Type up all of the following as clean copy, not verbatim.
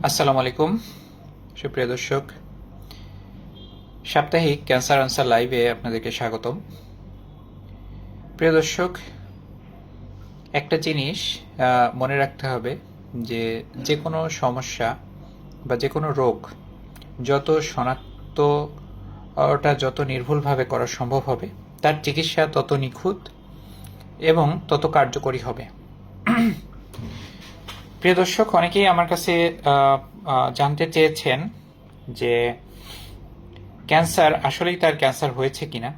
আসসালামু আলাইকুম সুপ্রিয় দর্শক, সাপ্তাহিক ক্যান্সার আনসার লাইভে আপনাদেরকে স্বাগতম। প্রিয় দর্শক, একটা জিনিস মনে রাখতে হবে যে যে কোনো সমস্যা বা যে কোনো রোগ যত শনাক্তটা যত নির্ভুলভাবে করা সম্ভব হবে, তার চিকিৎসা তত নিখুঁত এবং তত কার্যকরী হবে। প্রিয় দর্শক, অনেকেই আমার কাছে জানতে চেয়েছেন যে ক্যান্সার আসলেই তার ক্যান্সার হয়েছে কিনা।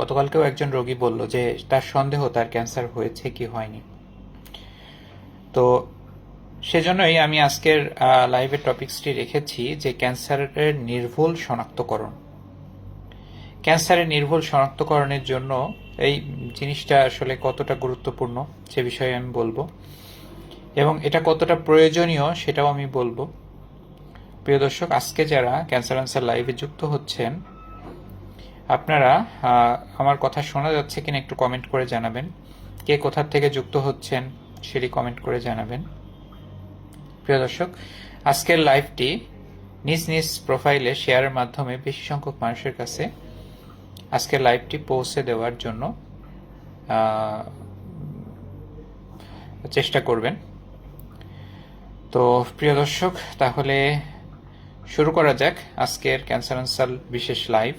গতকালকেও একজন রোগী বলল যে তার সন্দেহ তার ক্যান্সার হয়েছে কি হয়নি। তো সেজন্যই আমি আজকের লাইভের টপিকসটি রেখেছি যে ক্যান্সারের নির্ভুল শনাক্তকরণ। ক্যান্সারের নির্ভুল শনাক্তকরণের জন্য এই জিনিসটা আসলে কতটা গুরুত্বপূর্ণ সে বিষয়ে আমি বলবো, এবং এটা কতটা প্রয়োজনীয় সেটাও আমি বলবো। প্রিয় দর্শক, আজকে যারা ক্যান্সার আনসার লাইভে যুক্ত হচ্ছেন, আপনারা আমার কথা শোনা যাচ্ছে কিনা একটু কমেন্ট করে জানাবেন। কে কোথা থেকে যুক্ত হচ্ছেন সেটি কমেন্ট করে জানাবেন। প্রিয় দর্শক, আজকের লাইভটি নিজ নিজ প্রোফাইলে শেয়ারের মাধ্যমে বেশি সংখ্যক মানুষের কাছে আজকের লাইভটি পৌঁছে দেওয়ার জন্য চেষ্টা করবেন। তো প্রিয় দর্শক, তাহলে শুরু করা যাক আজকের ক্যান্সার আনসার বিশেষ লাইভ।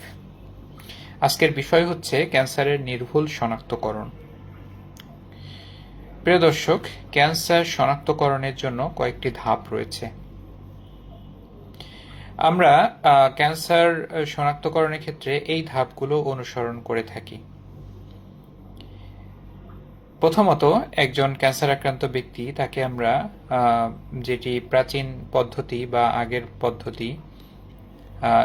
আজকের বিষয় হচ্ছে ক্যান্সারের নির্ভুল শনাক্তকরণ। প্রিয় দর্শক, ক্যান্সার শনাক্তকরণের জন্য কয়েকটি ধাপ রয়েছে। আমরা ক্যান্সার শনাক্তকরণের ক্ষেত্রে এই ধাপগুলো অনুসরণ করে থাকি। প্রথমত, একজন ক্যান্সার আক্রান্ত ব্যক্তি, তাকে আমরা যেটি প্রাচীন পদ্ধতি বা আগের পদ্ধতি,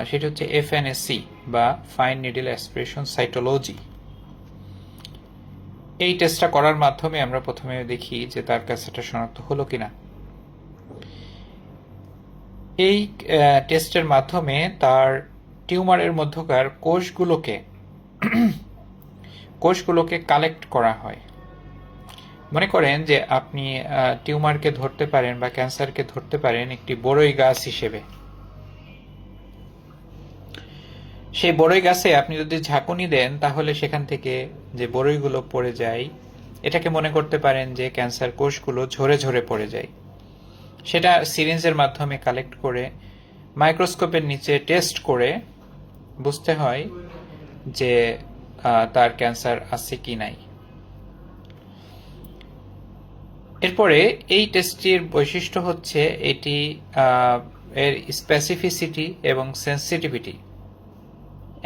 সেটা হচ্ছে FNAC বা ফাইন নিডল অ্যাসপিরেশন সাইটোলজি। এই টেস্টটা করার মাধ্যমে আমরা প্রথমে দেখি যে তার ক্যান্সারটা শনাক্ত হলো কিনা। এই টেস্টের মাধ্যমে তার টিউমারের মধ্যকার কোষগুলোকে কালেক্ট করা হয়। মনে করেন যে আপনি টিউমারকে ধরতে পারেন বা ক্যান্সারকে ধরতে পারেন একটি বড়ই গাছ হিসেবে। সেই বড়ই গাছে আপনি যদি ঝাঁকুনি দেন, তাহলে সেখান থেকে যে বড়ইগুলো পড়ে যায়, এটাকে মনে করতে পারেন যে ক্যান্সার কোষগুলো ঝরে ঝরে পড়ে যায়। সেটা সিরিঞ্জের মাধ্যমে কালেক্ট করে মাইক্রোস্কোপের নিচে টেস্ট করে বুঝতে হয় যে তার ক্যান্সার আছে কি নাই। এরপরে এই টেস্টটির বৈশিষ্ট্য হচ্ছে এটি এর স্পেসিফিসিটি এবং সেন্সিটিভিটি,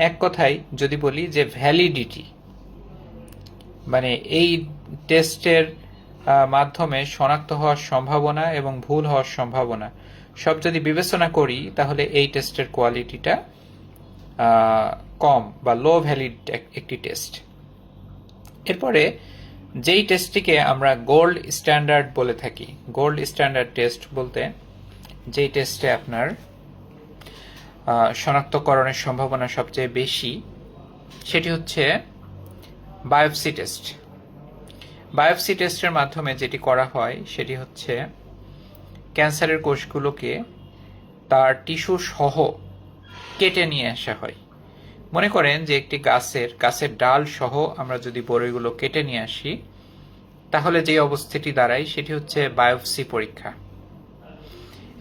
এক কথায় যদি বলি যে ভ্যালিডিটি, মানে এই টেস্টের মাধ্যমে শনাক্ত হওয়ার সম্ভাবনা এবং ভুল হওয়ার সম্ভাবনা সব যদি বিবেচনা করি, তাহলে এই টেস্টের কোয়ালিটিটা কম বা লো ভ্যালিড একটি টেস্ট। এরপরে যেই টেস্টটিকে আমরা গোল্ড স্ট্যান্ডার্ড বলে থাকি, গোল্ড স্ট্যান্ডার্ড টেস্ট বলতে যেই টেস্টে আপনার শনাক্তকরণের সম্ভাবনা সবচেয়ে বেশি, সেটি হচ্ছে বায়োপসি টেস্ট। বায়োপসি টেস্টের মাধ্যমে যেটি করা হয় সেটি হচ্ছে ক্যান্সারের কোষগুলোকে তার টিস্যু সহ কেটে নিয়ে আসা হয়। মনে করেন যে একটি গাছের ডাল সহ আমরা যদি বড়ইগুলো কেটে নিয়ে আসি, তাহলে যে অবস্থাটি দাঁড়ায় সেটি হচ্ছে বায়োপসি পরীক্ষা।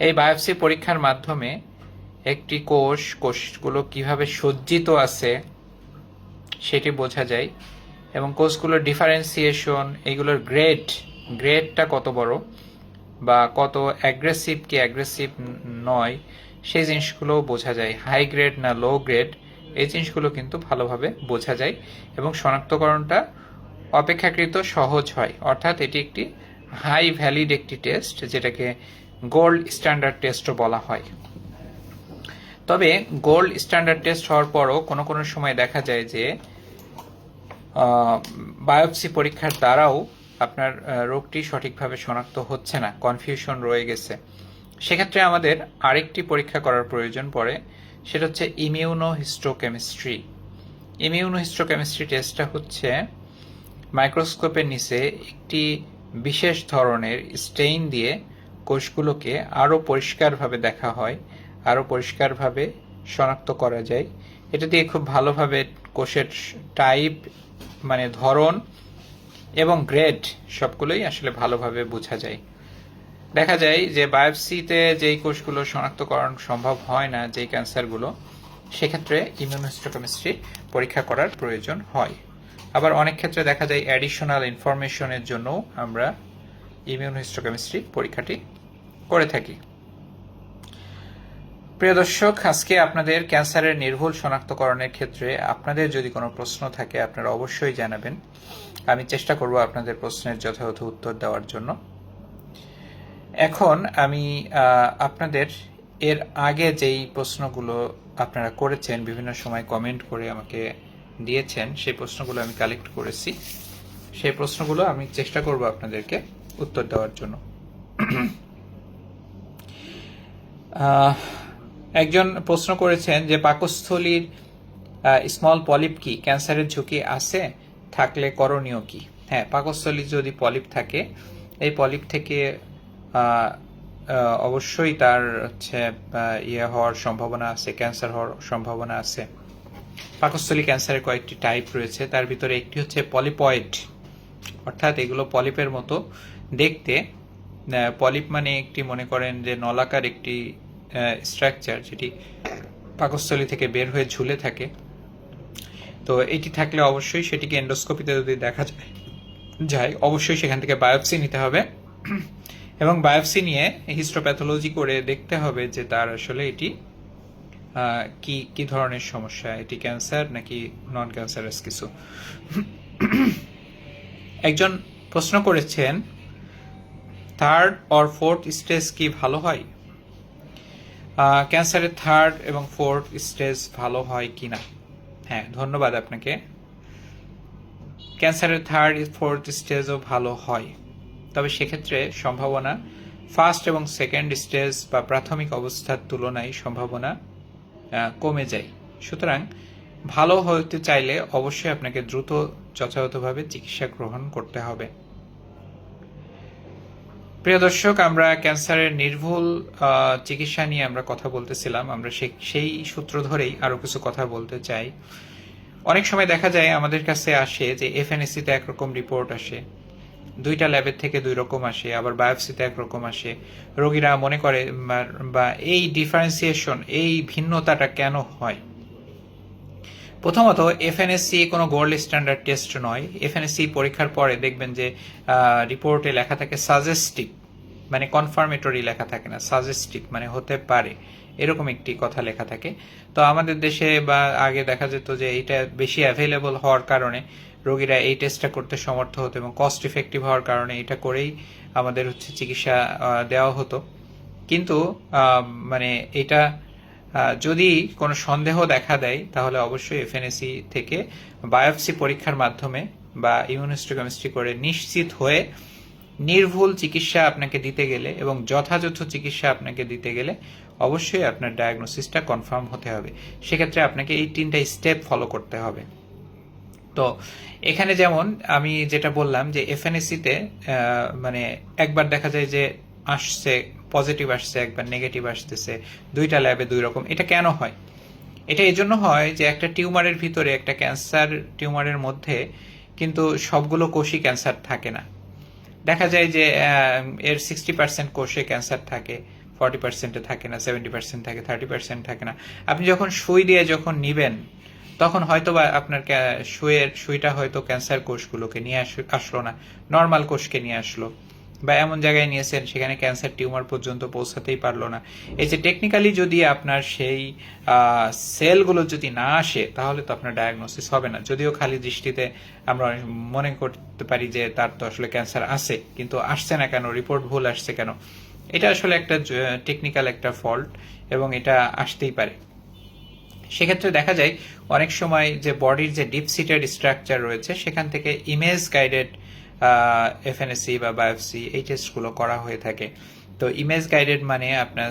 এই বায়োপসি পরীক্ষার মাধ্যমে একটি কোষগুলো কিভাবে সজ্জিত আছে সেটি বোঝা যায়, এবং কোষগুলোর ডিফারেন্সিয়েশন, এগুলোর গ্রেডটা কত বড় বা কত অ্যাগ্রেসিভ কি অ্যাগ্রেসিভ নয়, সেই জিনিসগুলো বোঝা যায়। হাই গ্রেড না লো গ্রেড, এই জিনিসগুলো কিন্তু ভালোভাবে বোঝা যায় এবং শনাক্তকরণটা অপেক্ষাকৃত সহজ হয়। অর্থাৎ এটি একটি হাই ভ্যালিড একটি টেস্ট, যেটাকে গোল্ড স্ট্যান্ডার্ড টেস্টও বলা হয়। তবে গোল্ড স্ট্যান্ডার্ড টেস্ট হওয়ার পরও কোনো কোনো সময় দেখা যায় যে বায়োপসি পরীক্ষার দ্বারাও আপনার রোগটি সঠিকভাবে শনাক্ত হচ্ছে না, কনফিউশন রয়ে গেছে। সেক্ষেত্রে আমাদের আরেকটি পরীক্ষা করার প্রয়োজন পড়ে, সেটা হচ্ছে ইমিউনোহিস্টোকেমিস্ট্রি। ইমিউনোহিস্টোকেমিস্ট্রি টেস্টটা হচ্ছে মাইক্রোস্কোপের নিচে একটি বিশেষ ধরনের স্টেইন দিয়ে কোষগুলোকে আরও পরিষ্কারভাবে দেখা হয়, আরও পরিষ্কারভাবে শনাক্ত করা যায়। এটা দিয়ে খুব ভালোভাবে কোষের টাইপ মানে ধরন এবং গ্রেড সবগুলোই আসলে ভালোভাবে বোঝা যায়। দেখা যায় যে বায়োপসিতে যেই কোষগুলো শনাক্তকরণ সম্ভব হয় না, যেই ক্যান্সারগুলো, সেক্ষেত্রে ইমিউনোহিস্টোকেমিস্ট্রি পরীক্ষা করার প্রয়োজন হয়। আবার অনেক ক্ষেত্রে দেখা যায় অ্যাডিশনাল ইনফরমেশনের জন্য আমরা ইমিউনোহিস্টোকেমিস্ট্রি পরীক্ষাটি করে থাকি। প্রিয় দর্শক, আজকে আপনাদের ক্যান্সারের নির্ভুল শনাক্তকরণের ক্ষেত্রে আপনাদের যদি কোনো প্রশ্ন থাকে আপনারা অবশ্যই জানাবেন। আমি চেষ্টা করব আপনাদের প্রশ্নের যথাযথ উত্তর দেওয়ার জন্য। এখন আমি আপনাদের এর আগে যেই প্রশ্নগুলো আপনারা করেছেন, বিভিন্ন সময় কমেন্ট করে আমাকে দিয়েছেন, সেই প্রশ্নগুলো আমি কালেক্ট করেছি। সেই প্রশ্নগুলো আমি চেষ্টা করব আপনাদেরকে উত্তর দেওয়ার জন্য। একজন প্রশ্ন করেছেন যে পাকস্থলীর স্মল পলিপ কি ক্যান্সারের ঝুঁকি আছে, থাকলে করণীয় কি? হ্যাঁ, পাকস্থলী যদি পলিপ থাকে, এই পলিপ থেকে অবশ্যই তার হওয়ার সম্ভাবনা আছে, ক্যান্সার হওয়ার সম্ভাবনা আছে। পাকস্থলী ক্যান্সারের কয়েকটি টাইপ রয়েছে, তার ভিতরে একটি হচ্ছে পলিপয়েড, অর্থাৎ এগুলো পলিপের মতো দেখতে। পলিপ মানে একটি, মনে করেন যে নলাকার একটি স্ট্রাকচার, যেটি পাকস্থলী থেকে বের হয়ে ঝুলে থাকে। তো এটি থাকলে অবশ্যই সেটিকে এন্ডোস্কোপিতে যদি দেখা যায়, অবশ্যই সেখান থেকে বায়োপসি নিতে হবে এবং বায়োপসি নিয়ে হিস্টোপ্যাথোলজি করে দেখতে হবে যে তার আসলে এটি কি ধরনের সমস্যা, এটি ক্যান্সার নাকি নন ক্যান্সারাস কিছু। একজন প্রশ্ন করেছেন থার্ড অর ফোর্থ স্টেজ কি ভালো হয়? ক্যান্সারের থার্ড এবং ফোর্থ স্টেজ ভালো হয় কিনা? হ্যাঁ, ধন্যবাদ আপনাকে। ক্যান্সারের থার্ড ফোর্থ স্টেজও ভালো হয়, তবে সেক্ষেত্রে সম্ভাবনা ফার্স্ট এবং সেকেন্ড স্টেজ বা প্রাথমিক অবস্থার তুলনায় সম্ভাবনা কমে যায়। সুতরাং ভালো হতে চাইলে অবশ্যই আপনাকে দ্রুত যথাযথভাবে চিকিৎসা গ্রহণ করতে হবে। প্রিয় দর্শক, আমরা ক্যান্সারের নির্ভুল চিকিৎসা নিয়ে আমরা কথা বলতেছিলাম। আমরা সেই সূত্র ধরেই আরো কিছু কথা বলতে চাই। অনেক সময় দেখা যায় আমাদের কাছে আসে যে এফএনএসিতে একরকম রিপোর্ট আসে, দুইটা ল্যাবের থেকে দুই রকম আসে, আবার বায়োপসিতে একরকম আসে। রোগীরা মনে করে বা এই ডিফারেন্সিয়েশন, এই ভিন্নতাটা কেন হয়? প্রথমত, এফএনএসসি কোনো গোল্ড স্ট্যান্ডার্ড টেস্ট নয়। এফএনএসসি পরীক্ষার পরে দেখবেন যে রিপোর্টে লেখা থাকে সাজেস্টিভ, মানে কনফার্মেটরি লেখা থাকে না, সাজেস্টিভ মানে হতে পারে, এরকম একটি কথা লেখা থাকে। তো আমাদের দেশে বা আগে দেখা যেত যে এটা বেশি অ্যাভেলেবল হওয়ার কারণে রোগীরা এই টেস্টটা করতে সমর্থ হতো এবং কস্ট ইফেক্টিভ হওয়ার কারণে এটা করেই আমাদের চিকিৎসা দেওয়া হতো। কিন্তু মানে এটা যদি কোনো সন্দেহ দেখা দেয় তাহলে অবশ্যই এফএনএসি থেকে বায়োপসি পরীক্ষার মাধ্যমে বা ইমিউনোহিস্টোকেমিস্ট্রি করে নিশ্চিত হয়ে নির্ভুল চিকিৎসা আপনাকে দিতে গেলে এবং যথাযথ চিকিৎসা আপনাকে দিতে গেলে অবশ্যই আপনার ডায়াগনোসিসটা কনফার্ম হতে হবে। সেক্ষেত্রে আপনাকে এই 3টা স্টেপ ফলো করতে হবে। তো এখানে যেমন আমি যেটা বললাম যে এফএনএসিতে মানে একবার দেখা যায় যে আসছে পজিটিভ আসছে, একবার নেগেটিভ আসতেছে, দুইটা ল্যাবে দুই রকম। এটা কেন হয়? এটা এই জন্য হয় যে একটা টিউমারের ভিতরে, একটা ক্যান্সার টিউমারের মধ্যে কিন্তু সবগুলো কোষই ক্যান্সার থাকে না। দেখা যায় যে এর 60% কোষে ক্যান্সার থাকে, 40%-এ থাকে না, 70% থাকে, 30% থাকে না। আপনি যখন সুই দিয়ে যখন নিবেন তখন হয়তো বা আপনার সুইটা হয়তো ক্যান্সার কোষগুলোকে নিয়ে আসলো না, নর্মাল কোষকে নিয়ে আসলো, বা এমন জায়গায় নিয়েছেন সেখানে ক্যান্সার টিউমার পর্যন্ত পৌঁছাতেই পারলো না। এই যে টেকনিক্যালি যদি আপনার সেই সেলগুলো যদি না আসে তাহলে তো আপনার ডায়াগনোসিস হবে না। যদিও খালি দৃষ্টিতে আমরা মনে করতে পারি যে তার তো আসলে ক্যান্সার আছে, কিন্তু আসছে না কেন, রিপোর্ট ভুল আসছে কেন? এটা আসলে একটা টেকনিক্যাল একটা ফল্ট এবং এটা আসতেই পারে। সেক্ষেত্রে দেখা যায় অনেক সময় যে বডির যে ডিপ সিটেড স্ট্রাকচার রয়েছে সেখান থেকে ইমেজ গাইডেড এফএনএসসি বা বায়োপসি এই টেস্টগুলো করা হয়ে থাকে। তো ইমেজ গাইডেড মানে আপনার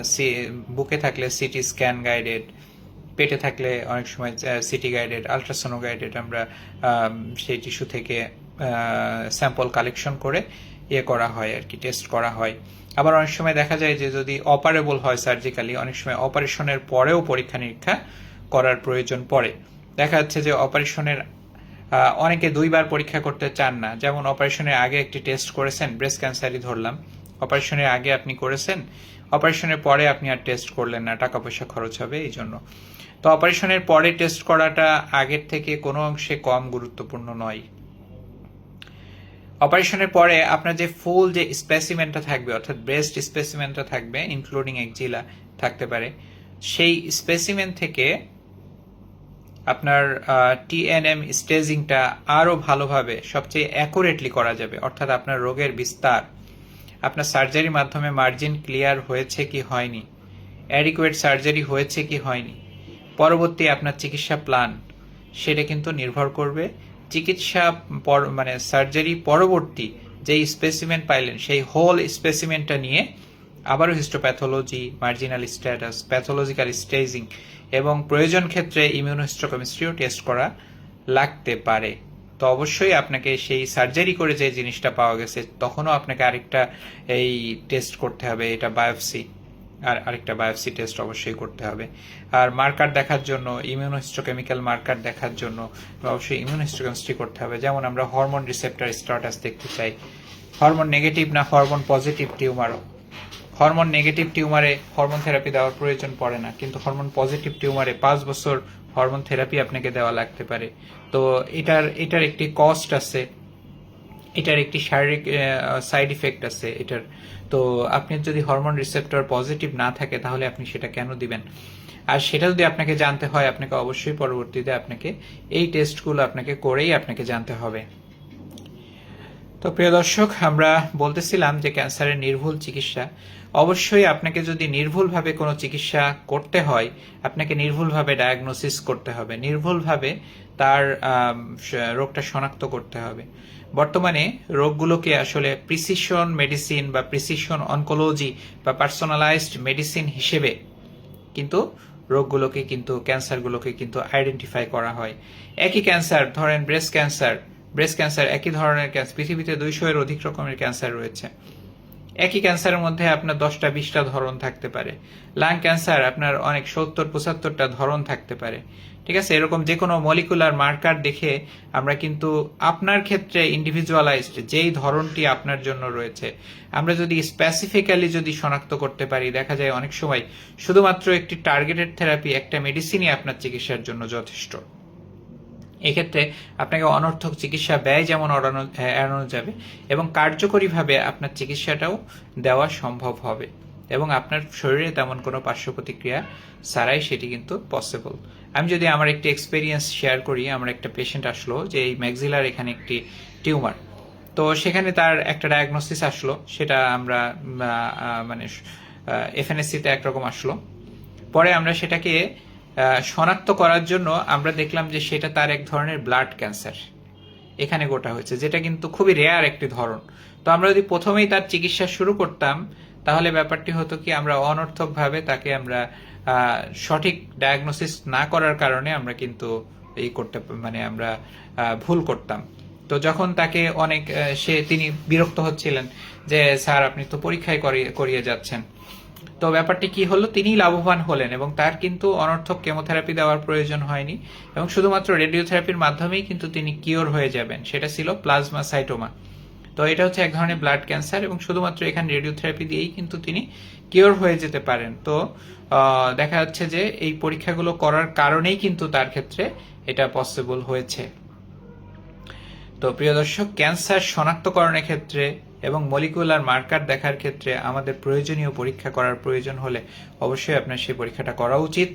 বুকে থাকলে সিটি স্ক্যান গাইডেড, পেটে থাকলে অনেক সময় সিটি গাইডেড, আলট্রাসোনো গাইডেড আমরা সেই টিস্যু থেকে স্যাম্পল কালেকশন করে করা হয় আর কি, টেস্ট করা হয়। আবার অনেক সময় দেখা যায় যে যদি অপারেবল হয় সার্জিক্যালি, অনেক সময় অপারেশনের পরেও পরীক্ষা নিরীক্ষা করার প্রয়োজন পড়ে। দেখা যাচ্ছে যে অপারেশনের অনেকে 2বার পরীক্ষা করতে চান না, যেমন অপারেশনের আগে একটি টেস্ট করেছেন, ব্রেস্ট ক্যান্সারই ধরলাম, অপারেশনের আগে আপনি করেছেন, অপারেশনের পরে আপনি আর টেস্ট করলেন না, টাকা পয়সা খরচ হবে এই জন্য। তো অপারেশনের পরে টেস্ট করাটা আগের থেকে কোনো অংশে কম গুরুত্বপূর্ণ নয়। অপারেশনের পরে আপনার যে ফুল যে স্পেসিমেনটা থাকবে, অর্থাৎ ব্রেস্ট স্পেসিমেনটা থাকবে, ইনক্লুডিং এক্সিলা থাকতে পারে, সেই স্পেসিমেন থেকে আপনার টিএনএম স্টেজিংটা আরও ভালোভাবে সবচেয়ে অ্যাকুরেটলি করা যাবে। অর্থাৎ আপনার রোগের বিস্তার, আপনার সার্জারির মাধ্যমে মার্জিন ক্লিয়ার হয়েছে কি হয়নি, অ্যাডিকুয়েট সার্জারি হয়েছে কি হয়নি, পরবর্তী আপনার চিকিৎসা প্ল্যান, সেটা কিন্তু নির্ভর করবে চিকিৎসা মানে সার্জারি পরবর্তী যেই স্পেসিমেন পাইলেন সেই হোল স্পেসিমেনটা নিয়ে আবারও histopathology, marginal status, pathological staging এবং প্রয়োজন ক্ষেত্রে ইমিউনোহিস্টোকেমিস্ট্রিও টেস্ট করা লাগতে পারে। তো অবশ্যই আপনাকে সেই সার্জারি করে যে জিনিসটা পাওয়া গেছে তখনও আপনাকে আরেকটা এই টেস্ট করতে হবে, এটা বায়োপসি, আর আরেকটা বায়োপসি টেস্ট অবশ্যই করতে হবে। আর মার্কার দেখার জন্য, ইমিউনোহিস্টোকেমিক্যাল মার্কার দেখার জন্য অবশ্যই ইমিউনোহিস্টোকেমিস্ট্রি করতে হবে। যেমন আমরা হরমোন রিসেপ্টর স্ট্যাটাস দেখতে চাই, হরমোন নেগেটিভ না হরমোন পজিটিভ টিউমারও। হরমোন নেগেটিভ টিউমারে হরমোন থেরাপি দেওয়ার প্রয়োজন পড়ে না, কিন্তু হরমোন পজিটিভ টিউমারে 5 বছর হরমোন থেরাপি আপনাকে দেওয়া লাগতে পারে। তো এটার একটি কস্ট আছে, এটার একটি শারীরিক সাইড ইফেক্ট আছে এটার। তো আপনি যদি হরমোন রিসেপ্টর পজিটিভ না থাকে তাহলে আপনি সেটা কেন দিবেন? আর সেটা যদি আপনাকে জানতে হয়, আপনাকে অবশ্যই পরবর্তীতে আপনাকে এই টেস্টগুলো আপনাকে করেই আপনাকে জানতে হবে। তো প্রিয় দর্শক, আমরা বলতেছিলাম যে ক্যান্সারের নির্ভুল চিকিৎসা। অবশ্যই আপনাকে যদি নির্ভুলভাবে কোনো চিকিৎসা করতে হয়, আপনাকে নির্ভুলভাবে ডায়াগনোসিস করতে হবে, নির্ভুলভাবে তার রোগটা শনাক্ত করতে হবে। বর্তমানে রোগগুলোকে আসলে প্রিসিশন মেডিসিন বা প্রিসিশন অনকোলজি বা পার্সোনালাইজড মেডিসিন হিসেবে কিন্তু রোগগুলোকে কিন্তু ক্যান্সারগুলোকে কিন্তু আইডেন্টিফাই করা হয়। একই ক্যান্সার, ধরেন ব্রেস্ট ক্যান্সার একই ধরনের ক্যান্সার, পৃথিবীতে 200-এর অধিক রকমের ক্যান্সার রয়েছে। একই ক্যান্সারের মধ্যে আপনার 10টা-20টা ধরন থাকতে পারে। লাং ক্যান্সার আপনার অনেক 70-75টা ধরন থাকতে পারে। ঠিক আছে, এরকম যে কোনো মলিকুলার মার্কার দেখে আমরা কিন্তু আপনার ক্ষেত্রে ইন্ডিভিজুয়ালাইজড যেই ধরনটি আপনার জন্য রয়েছে আমরা যদি স্পেসিফিক্যালি যদি শনাক্ত করতে পারি, দেখা যায় অনেক সময় শুধুমাত্র একটি টার্গেটেড থেরাপি, একটা মেডিসিনই আপনার চিকিৎসার জন্য যথেষ্ট। এক্ষেত্রে আপনাকে অনর্থক চিকিৎসা ব্যয় যেমন এড়ানো যাবে এবং কার্যকরীভাবে আপনার চিকিৎসাটাও দেওয়া সম্ভব হবে এবং আপনার শরীরে তেমন কোনো পার্শ্ব প্রতিক্রিয়া ছাড়াই সেটি কিন্তু পসিবল। আমি যদি আমার একটি এক্সপেরিয়েন্স শেয়ার করি, আমার একটা পেশেন্ট আসলো যে এই ম্যাক্সিলার এখানে একটি টিউমার, তো সেখানে তার একটা ডায়াগনোসিস আসলো, সেটা আমরা মানে এফএনএসসিতে একরকম আসলো। পরে আমরা সেটাকে শনাক্ত করার জন্য আমরা দেখলাম যে সেটা তার এক ধরনের ব্লাড ক্যান্সার এখানে গোটা হয়েছে, যেটা কিন্তু খুবই রেয়ার একটি ধরন। তো আমরা যদি প্রথমেই তার চিকিৎসা শুরু করতাম তাহলে ব্যাপারটি হতো কি, আমরা অনর্থকভাবে তাকে আমরা সঠিক ডায়াগনোসিস না করার কারণে আমরা কিন্তু আমরা ভুল করতাম। তো যখন তাকে তিনি বিরক্ত হচ্ছিলেন যে স্যার আপনি তো পরীক্ষায় করিয়ে যাচ্ছেন, তো ব্যাপারটি কি হলো, তিনিই লাভবান হলেন এবং তার কিন্তু অনর্থক কেমোথেরাপি দেওয়ার প্রয়োজন হয়নি এবং শুধুমাত্র রেডিওথেরাপির মাধ্যমেই কিন্তু তিনি কিওর হয়ে যাবেন। সেটা ছিল প্লাজমাসাইটোমা। তো এটা হচ্ছে এক ধরনের ব্লাড ক্যান্সার এবং শুধুমাত্র এখানে রেডিওথেরাপি দিয়েই কিন্তু তিনি কিওর হয়ে যেতে পারেন। তো দেখা যাচ্ছে যে এই পরীক্ষাগুলো করার কারণেই কিন্তু তার ক্ষেত্রে এটা পসিবল হয়েছে। তো প্রিয় দর্শক, ক্যান্সার শনাক্তকরণের ক্ষেত্রে এবং মলিকুলার মার্কার দেখার ক্ষেত্রে আমাদের প্রয়োজনীয় পরীক্ষা করার প্রয়োজন হলে অবশ্যই আপনার সেই পরীক্ষাটা করা উচিত।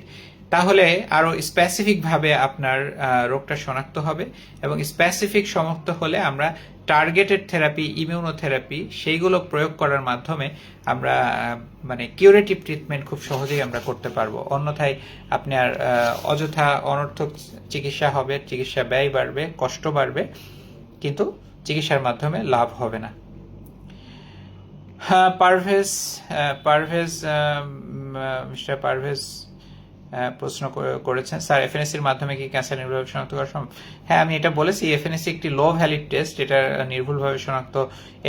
তাহলে আরো স্পেসিফিকভাবে আপনার রোগটা শনাক্ত হবে এবং স্পেসিফিক শনাক্ত হলে আমরা টার্গেটেড থেরাপি, ইমিউনোথেরাপি সেইগুলো প্রয়োগ করার মাধ্যমে আমরা কিউরেটিভ ট্রিটমেন্ট খুব সহজেই আমরা করতে পারবো। অন্যথায় আপনার অযথা অনর্থক চিকিৎসা হবে, চিকিৎসা ব্যয় বাড়বে, কষ্ট বাড়বে, কিন্তু চিকিৎসার মাধ্যমে লাভ হবে না। মিস্টার পারভেজ প্রশ্ন করেছেন, স্যার এফএনএসির মাধ্যমে কি ক্যান্সার নির্ভুলভাবে শনাক্ত করা সম্ভব? হ্যাঁ, আমি এটা বলেছি, এফএনএসি একটি লো ভ্যালিড টেস্ট, এটা নির্ভুলভাবে শনাক্ত।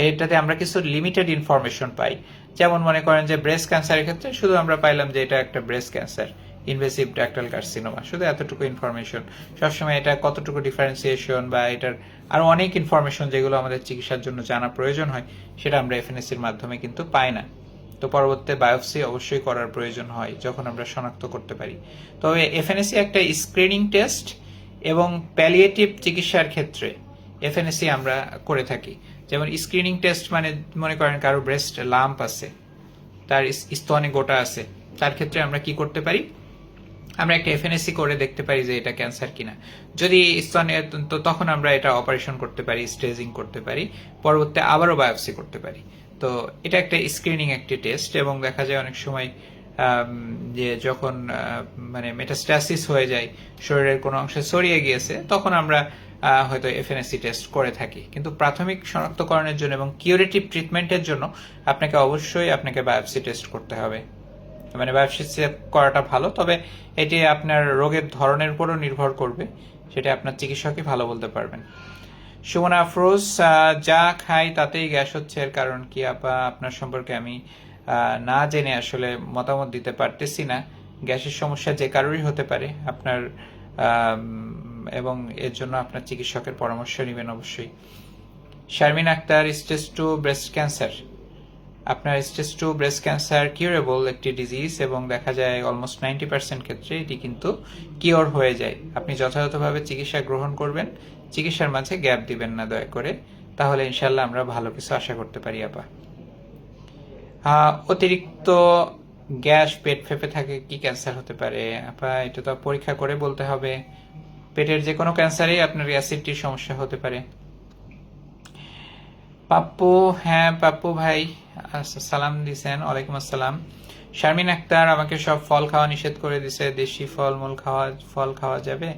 এটাতে আমরা কিছু লিমিটেড ইনফরমেশন পাই, যেমন মনে করেন যে ব্রেস্ট ক্যান্সারের ক্ষেত্রে শুধু আমরা পাইলাম যে এটা একটা breast cancer, invasive ductal carcinoma, শুধু এতটুকু ইনফরমেশন। সবসময় এটা কতটুকু ডিফারেন্সিয়েশন বা এটার আরো অনেক ইনফরমেশন যেগুলো আমাদের চিকিৎসার জন্য জানা প্রয়োজন হয়, সেটা আমরা এফএনএসির মাধ্যমে কিন্তু পাই না। তো পরবর্তীতে বায়োপসি অবশ্যই করার প্রয়োজন হয় যখন আমরা শনাক্ত করতে পারি। তবে এফএনএসি একটা স্ক্রিনিং টেস্ট, এবং প্যালিয়েটিভ চিকিৎসার ক্ষেত্রে এফএনএসি আমরা করে থাকি। যেমন স্ক্রিনিং টেস্ট মানে মনে করেন কারো ব্রেস্ট লাম্প আছে, তার স্তনে গোটা আছে, তার ক্ষেত্রে আমরা কি করতে পারি, আমরা একটা এফএনএসি করে দেখতে পারি যে এটা ক্যান্সার কিনা। যদি স্তনে, তো তখন আমরা এটা অপারেশন করতে পারি, স্টেজিং করতে পারি, পরবর্তীতে আবারও বায়োপসি করতে পারি। তো এটা একটা স্ক্রিনিং একটি টেস্ট, এবং দেখা যায় অনেক সময় যে যখন মানে মেটাস্টাসিস হয়ে যায়, শরীরের কোনো অংশে ছড়িয়ে গিয়েছে, তখন আমরা হয়তো এফএনএসি টেস্ট করে থাকি। কিন্তু প্রাথমিক শনাক্তকরণের জন্য এবং কিউরেটিভ ট্রিটমেন্টের জন্য আপনাকে বায়োপসি টেস্ট করতে হবে। মানে বায়োপসি করাটা ভালো, তবে এটি আপনার রোগের ধরনের উপরও নির্ভর করবে, সেটা আপনার চিকিৎসকই ভালো বলতে পারবেন। সুমনা আফরোজ, যা খাই তাতেই গ্যাস হচ্ছে, এর কারণ কি আপা? আপনার সম্পর্কে আমি না জেনে আসলে মতামত দিতে পারতেছি না। গ্যাসের সমস্যা যে কারোরই হতে পারে আপনার, এবং এর জন্য আপনার চিকিৎসকের পরামর্শ নেবেন অবশ্যই। Sharmin Akter, stage 2 breast cancer. আপনার স্টেজ 2 ব্রেস্ট ক্যান্সার কিউরেবল একটি ডিজিজ, এবং দেখা যায় অলমোস্ট 90% ক্ষেত্রে এটি কিন্তু কিওর হয়ে যায়। আপনি যথাযথভাবে চিকিৎসা গ্রহণ করবেন, চিকিৎসার মাঝে গ্যাপ দিবেন না দয়া করে, তাহলে ইনশাল্লাহ আমরা ভালো কিছু আশা করতে পারি আপা। অতিরিক্ত গ্যাস পেট ফেপে থাকে কি ক্যান্সার হতে পারে আপা? এটা তো পরীক্ষা করে বলতে হবে। পেটের যে কোনো ক্যান্সারেই আপনার অ্যাসিডিটির সমস্যা হতে পারে। পাপ্পু, হ্যাঁ পাপ্পু ভাই সালাম দিছেন, ওয়ালাইকুম আসসালাম। শারমিন আক্তার, আমাকে সব ফল খাওয়া নিষেধ করে দিছে, দেশি ফল খাওয়া যাবে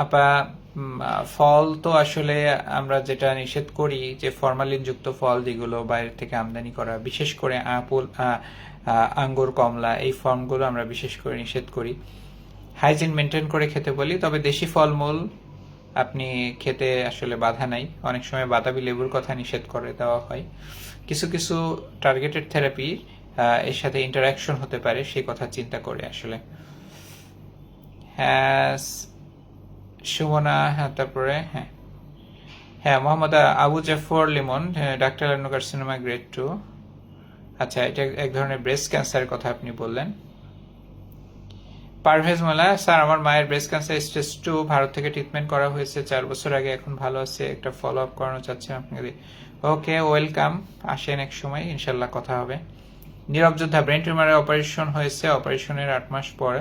আপা? ফল তো আসলে আমরা যেটা নিষেধ করি, যে ফরমালিন যুক্ত ফল যেগুলো বাইরে থেকে আমদানি করা, বিশেষ করে আপেল, আঙ্গুর, কমলা, এই ফলগুলো আমরা বিশেষ করে নিষেধ করি। হাইজিন মেনটেন করে খেতে বলি, তবে দেশি ফলমূল আপনি খেতে আসলে বাধা নাই। অনেক সময় বাতাবি লেবুর কথা নিষেধ করে দেওয়া হয়। কিছু কিছু টার্গেটেড থেরাপি এর সাথে ইন্টারাকশন হতে পারে, সেই কথা চিন্তা করে আসলে। হ্যাঁ সুমনা, হ্যাঁ তারপরে হ্যাঁ মোহাম্মদ আবু জাফর লিমন, ডাক্তার অ্যাডনোকার্সিনোমা গ্রেড 2। আচ্ছা, এটা এক ধরনের ব্রেস্ট ক্যান্সারের কথা আপনি বললেন। পারভেজ মোল্লা, স্যার আমার মায়ের ব্রেস্ট ক্যান্সার স্টেজ 2, ভারত থেকে ট্রিটমেন্ট করা হয়েছে 4 বছর আগে, এখন ভালো আছে, একটা ফলো আপ করানো চাচ্ছেন আপনাকে। ওকে, ওয়েলকাম, আসেন এক সময়, ইনশাল্লাহ কথা হবে। নীরব যোদ্ধা, ব্রেন টিউমারের অপারেশন হয়েছে, অপারেশনের 8 মাস পর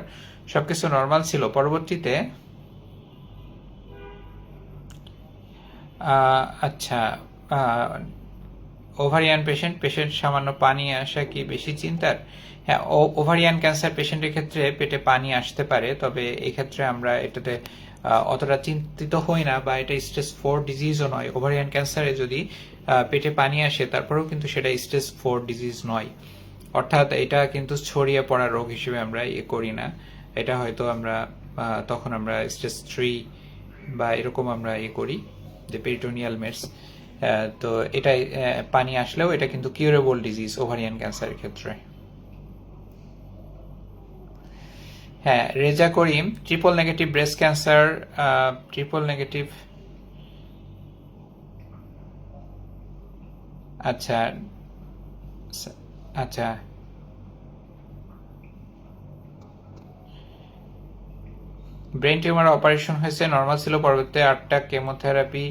সবকিছু নর্মাল ছিল, পরবর্তীতে আচ্ছা, ওভারিয়ান পেশেন্ট সামান্য পানি আসা কি বেশি চিন্তার? হ্যাঁ, ওভারিয়ান ক্যান্সার পেশেন্টের ক্ষেত্রে পেটে পানি আসতে পারে, তবে এই ক্ষেত্রে আমরা এটাতে অতটা চিন্তিত হই না, বা এটা স্টেজ 4 ডিজিজও নয়। ওভারিয়ান ক্যান্সারে যদি পেটে পানি আসে, তারপরেও কিন্তু সেটা স্টেজ 4 ডিজিজ নয়, অর্থাৎ এটা কিন্তু ছড়িয়ে পড়া রোগ হিসেবে আমরা করি না। এটা হয়তো আমরা তখন আমরা স্টেজ 3 বা এরকম আমরা করি, যে পেরিটোনিয়াল মেটস। তো এটা পানি আসলেও এটা কিন্তু কিউরেবল ডিজিজ ওভারিয়ান ক্যান্সারের ক্ষেত্রে। হ্যাঁ, Reza Karim, triple negative breast cancer, triple negative. আচ্ছা আচ্ছা, ব্রেন টিউমার অপারেশন হয়েছে, নর্মাল ছিল, পরবর্তীতে 8টা কেমোথেরাপি,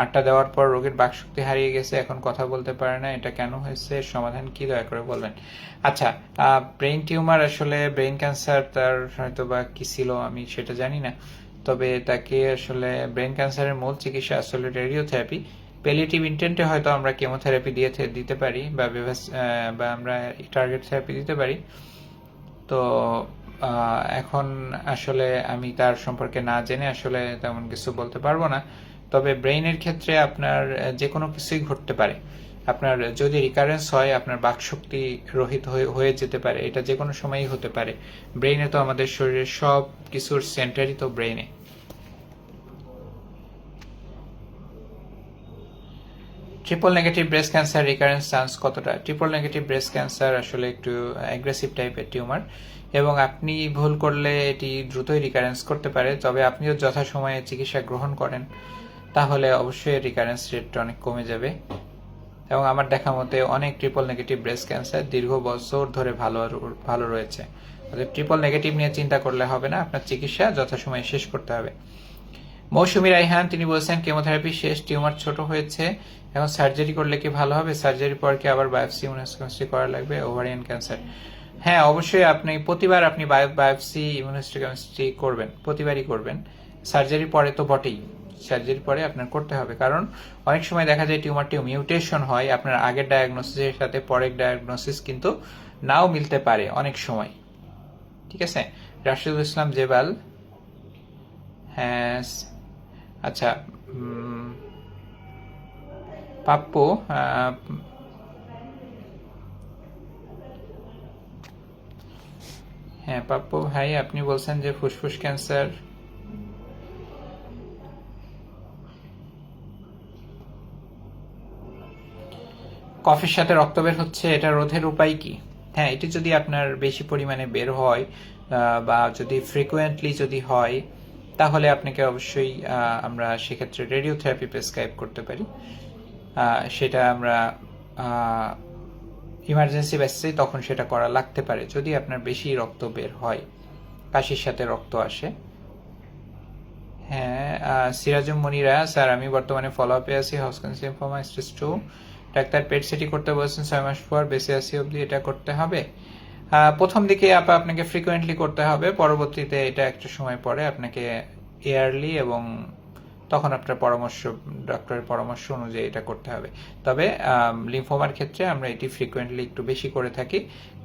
8টা দেওয়ার পর রোগীর বাকশক্তি হারিয়ে গেছে, এখন কথা বলতে পারে না, এটা কেন হয়েছে, সমাধান কি দয়া করে বলবেন। আচ্ছা, ব্রেন টিউমার আসলে ব্রেন ক্যান্সার, তার হয়তো বা কি ছিল আমি সেটা জানি না, তবে তাকে আসলে ব্রেন ক্যান্সারের মূল চিকিৎসা আসলে রেডিওথেরাপি, প্যালিয়েটিভ ইন্টেন্টে হয়তো আমরা কেমোথেরাপি দিতে পারি, বা আমরা টার্গেট থেরাপি দিতে পারি। তো এখন আসলে আমি তার সম্পর্কে না জেনে আসলে তেমন কিছু বলতে পারবো না, তবে ব্রেইনের ক্ষেত্রে আপনার যে কোনো কিছুই ঘটতে পারে। আপনার যদি রিকারেন্স হয় আপনার বাকশক্তি রহিত হয়ে যেতে পারে, এটা যে কোনো সময়ই হতে পারে। ব্রেইনে তো আমাদের শরীরের সব কিছুর সেন্টারই তো ব্রেইনে। Triple negative breast cancer recurrence chance কতটা? ট্রিপল নেগেটিভ ব্রেস্ট ক্যান্সার আসলে একটু অ্যাগ্রেসিভ টাইপের টিউমার এবং আপনি ভুল করলে এটি দ্রুতই রিকারেন্স করতে পারে। তবে আপনিও যথাসময়ে চিকিৎসা গ্রহণ করেন তাহলে অবশ্যই রিকারেন্স রেটটা অনেক কমে যাবে। এবং আমার দেখা মতে অনেক ট্রিপল নেগেটিভ ব্রেস্ট ক্যান্সার দীর্ঘ বছর ধরে ভালো রয়েছে। অর্থাৎ ট্রিপল নেগেটিভ নিয়ে চিন্তা করলে হবে না, আপনার চিকিৎসা যথাসময়ে শেষ করতে হবে। মৌসুমী রাইহান তিনি বলছেন কেমোথেরাপি শেষ, টিউমার ছোট হয়েছে, এখন সার্জারি করলে কি ভালো হবে? সার্জারি পর কি আবার বায়োপসি ইমিউনোহিস্টোকেমিস্ট্রি করা লাগবে? ওভারিয়ান ক্যান্সার, হ্যাঁ অবশ্যই আপনি প্রতিবার আপনি বায়োপসি ইমিউনোহিস্টোকেমিস্ট্রি করবেন, প্রতিবারই করবেন। সার্জারির পরে তো বটেই, সার্জারির পরে আপনার করতে হবে, কারণ অনেক সময় দেখা যায় টিউমারটি মিউটেশন হয়, আপনার আগের ডায়াগনোসিসের সাথে পরের ডায়াগনোসিস কিন্তু নাও মিলতে পারে অনেক সময়। ঠিক আছে, রাশিদুল ইসলাম জেবাল, হ্যাঁ আচ্ছা পাপ্পু, হ্যাঁ পাপ্পু ভাই আপনি বলছেন যে ফুসফুস ক্যান্সার, কফের সাথে রক্ত বের হচ্ছে, এটা রোধের উপায় কি? হ্যাঁ, এটি যদি আপনার বেশি পরিমাণে বের হয় বা যদি ফ্রিকুয়েন্টলি যদি হয় তাহলে আপনাকে অবশ্যই আমরা সেক্ষেত্রে রেডিওথেরাপি প্রেসক্রাইব করতে পারি। সেটা আমরা ইমার্জেন্সি বেসিসে তখন সেটা করা লাগতে পারে যদি আপনার বেশি রক্ত বের হয়, কাশির সাথে রক্ত আসে। হ্যাঁ সিরাজুম মনিরা, স্যার আমি বর্তমানে ফলো আপে আছি, Hodgkin's lymphoma stage 2, doctor PET CT করতে বলছেন 6 মাস পর, বেঁচে আছি অবধি এটা করতে হবে? প্রথম দিকে আপনাকে ফ্রিকোয়েন্টলি করতে হবে, পরবর্তীতে এটা একটা সময় পরে আপনাকে ইয়ারলি এবং তখন আপনার ডক্টরের পরামর্শ অনুযায়ী এটা করতে হবে। তবে লিম্ফোমার ক্ষেত্রে আমরা এটি ফ্রিকোয়েন্টলি একটু বেশি করে থাকি,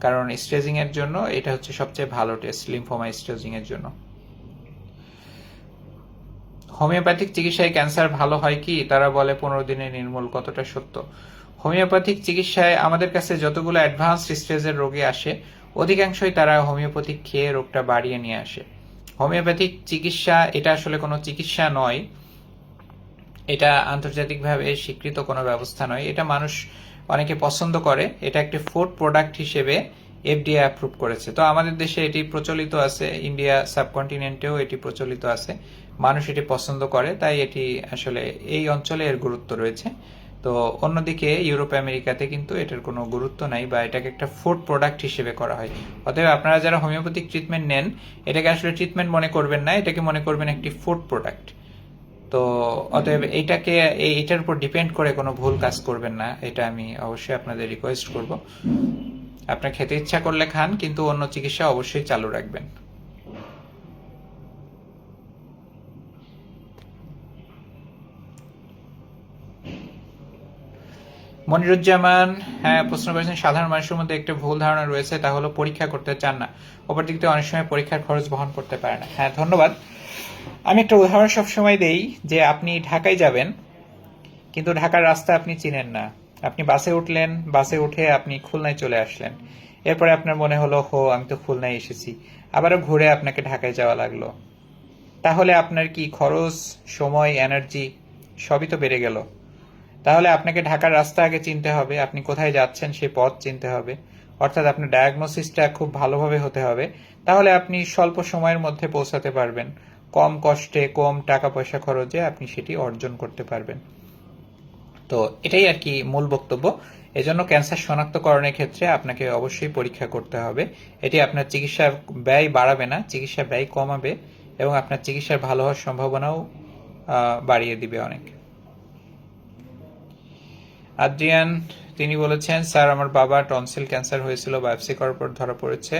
কারণ স্টেজিং এর জন্য এটা হচ্ছে সবচেয়ে ভালো টেস্ট লিম্ফোমা স্টেজিং এর জন্য। হোমিওপ্যাথিক চিকিৎসায় ক্যান্সার ভালো হয় কি? তারা বলে 15 দিনে নির্মূল, কতটা সত্য? হোমিওপ্যাথিক চিকিৎসায় আমাদের কাছে যতগুলো অ্যাডভান্সড স্টেজের রোগী আসে অধিকাংশই তারা হোমিওপ্যাথিক খেয়ে রোগটা বাড়িয়ে নিয়ে আসে। হোমিওপ্যাথিক চিকিৎসা এটা আসলে কোনো চিকিৎসা নয়, এটা আন্তর্জাতিকভাবে স্বীকৃত কোনো ব্যবস্থা নয়, এটা মানুষ অনেকে পছন্দ করে, এটা একটি ফুড প্রোডাক্ট হিসেবে এফডিএ অ্যাপ্রুভ করেছে। তো আমাদের দেশে এটি প্রচলিত আছে, ইন্ডিয়া সাবকন্টিনেন্টেও এটি প্রচলিত আছে, মানুষ এটি পছন্দ করে, তাই এটি আসলে এই অঞ্চলে এর গুরুত্ব রয়েছে। তো অন্যদিকে ইউরোপ আমেরিকাতে কিন্তু এটার কোনো গুরুত্ব নাই বা এটাকে একটা ফুড প্রোডাক্ট হিসেবে করা হয়। অতএব আপনারা যারা হোমিওপ্যাথিক ট্রিটমেন্ট নেন এটাকে আসলে ট্রিটমেন্ট মনে করবেন না, এটাকে মনে করবেন একটি ফুড প্রোডাক্ট। তো অতএব এটার উপর ডিপেন্ড করে কোনো ভুল কাজ করবেন না, এটা আমি অবশ্যই আপনাদের রিকোয়েস্ট করব। আপনার খেতে ইচ্ছা করলে খান, কিন্তু অন্য চিকিৎসা অবশ্যই চালু রাখবেন। মনিরুজ্জামান, হ্যাঁ প্রশ্ন করেছেন সাধারণ মানুষের মধ্যে একটা ভুল ধারণা রয়েছে, তা হলো পরীক্ষা করতে চান না, অপর দিক থেকে অনেক সময় পরীক্ষার খরচ বহন করতে পারে না। হ্যাঁ ধন্যবাদ। আমি একটা উদাহরণ সবসময় দেই যে আপনি ঢাকায় যাবেন কিন্তু ঢাকার রাস্তা আপনি চিনেন না, আপনি বাসে উঠলেন, বাসে উঠে আপনি খুলনায় চলে আসলেন, এরপরে আপনার মনে হলো আমি তো খুলনায় এসেছি, আবারও ঘুরে আপনাকে ঢাকায় যাওয়া লাগলো, তাহলে আপনার কি খরচ, সময়, এনার্জি সবই তো বেড়ে গেল। তাহলে আপনাকে ঢাকার রাস্তা আগে চিনতে হবে, আপনি কোথায় যাচ্ছেন সেই পথ চিনতে হবে, অর্থাৎ আপনার ডায়াগনোসিসটা খুব ভালোভাবে হতে হবে, তাহলে আপনি স্বল্প সময়ের মধ্যে পৌঁছাতে পারবেন, কম কষ্টে কম টাকা পয়সা খরচে আপনি সেটি অর্জন করতে পারবেন। তো এটাই আর কি মূল বক্তব্য। এজন্য ক্যান্সার শনাক্তকরণের ক্ষেত্রে আপনাকে অবশ্যই পরীক্ষা করতে হবে, এটি আপনার চিকিৎসার ব্যয় বাড়াবে না, চিকিৎসার ব্যয় কমাবে এবং আপনার চিকিৎসার ভালো হওয়ার সম্ভাবনাও বাড়িয়ে দিবে অনেক। আদ্রিয়ান তিনি বলেছেন স্যার আমার বাবা টনসিল ক্যান্সার হয়েছিল, বায়োপসি করার পর ধরা পড়েছে,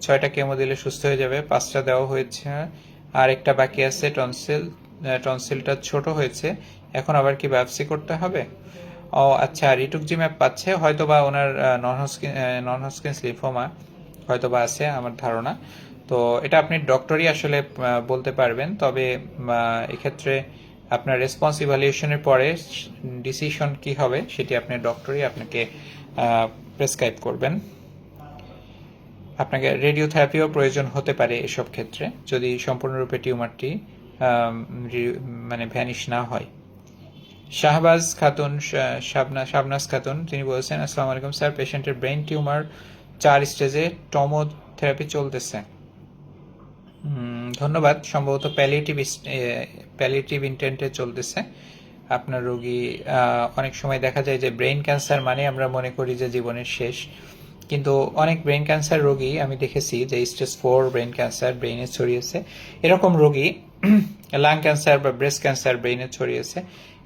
6টা কেমো দিলে সুস্থ হয়ে যাবে, 5টা দেওয়া হয়েছে, আর একটা বাকি আছে, টনসিলটা ছোট হয়েছে, এখন আবার কি বায়োপসি করতে হবে? ও আচ্ছা, রিটুকজিম্যাব পাচ্ছে, হয়তো বা ওনার নন হজকিন্স লিম্ফোমা হয়তো বা আছে আমার ধারণা। তো এটা আপনি ডক্টরই আসলে বলতে পারবেন, তবে এক্ষেত্রে আপনার রেসপন্স ইভ্যালুয়েশনের পরে ডিসিশন কি হবে সেটি আপনার ডক্টরই আপনাকে প্রেসক্রাইব করবেন। আপনাকে রেডিওথেরাপিও প্রয়োজন হতে পারে এসব ক্ষেত্রে, যদি সম্পূর্ণরূপে টিউমারটি মানে ভ্যানিশ না হয়। শাহবাজ খাতুন, শাবনাজ খাতুন, তিনি বলেছেন, আসসালামু আলাইকুম স্যার, পেশেন্টের ব্রেন টিউমার 4 স্টেজে টমোথেরাপি চলতেছে। ধন্যবাদ। সম্ভবত প্যালিয়েটিভ ইন্টেন্টে চলতেছে আপনার রোগী। অনেক সময় দেখা যায় যে ব্রেন ক্যান্সার মানে আমরা মনে করি যে জীবনের শেষ, কিন্তু অনেক ব্রেন ক্যান্সার রোগী আমি দেখেছি যে স্টেজ 4 ব্রেন ক্যান্সার ব্রেইনে ছড়িয়েছে, এরকম রোগী লাং ক্যান্সার বা ব্রেস্ট ক্যান্সার ব্রেইনে ছড়িয়েছে,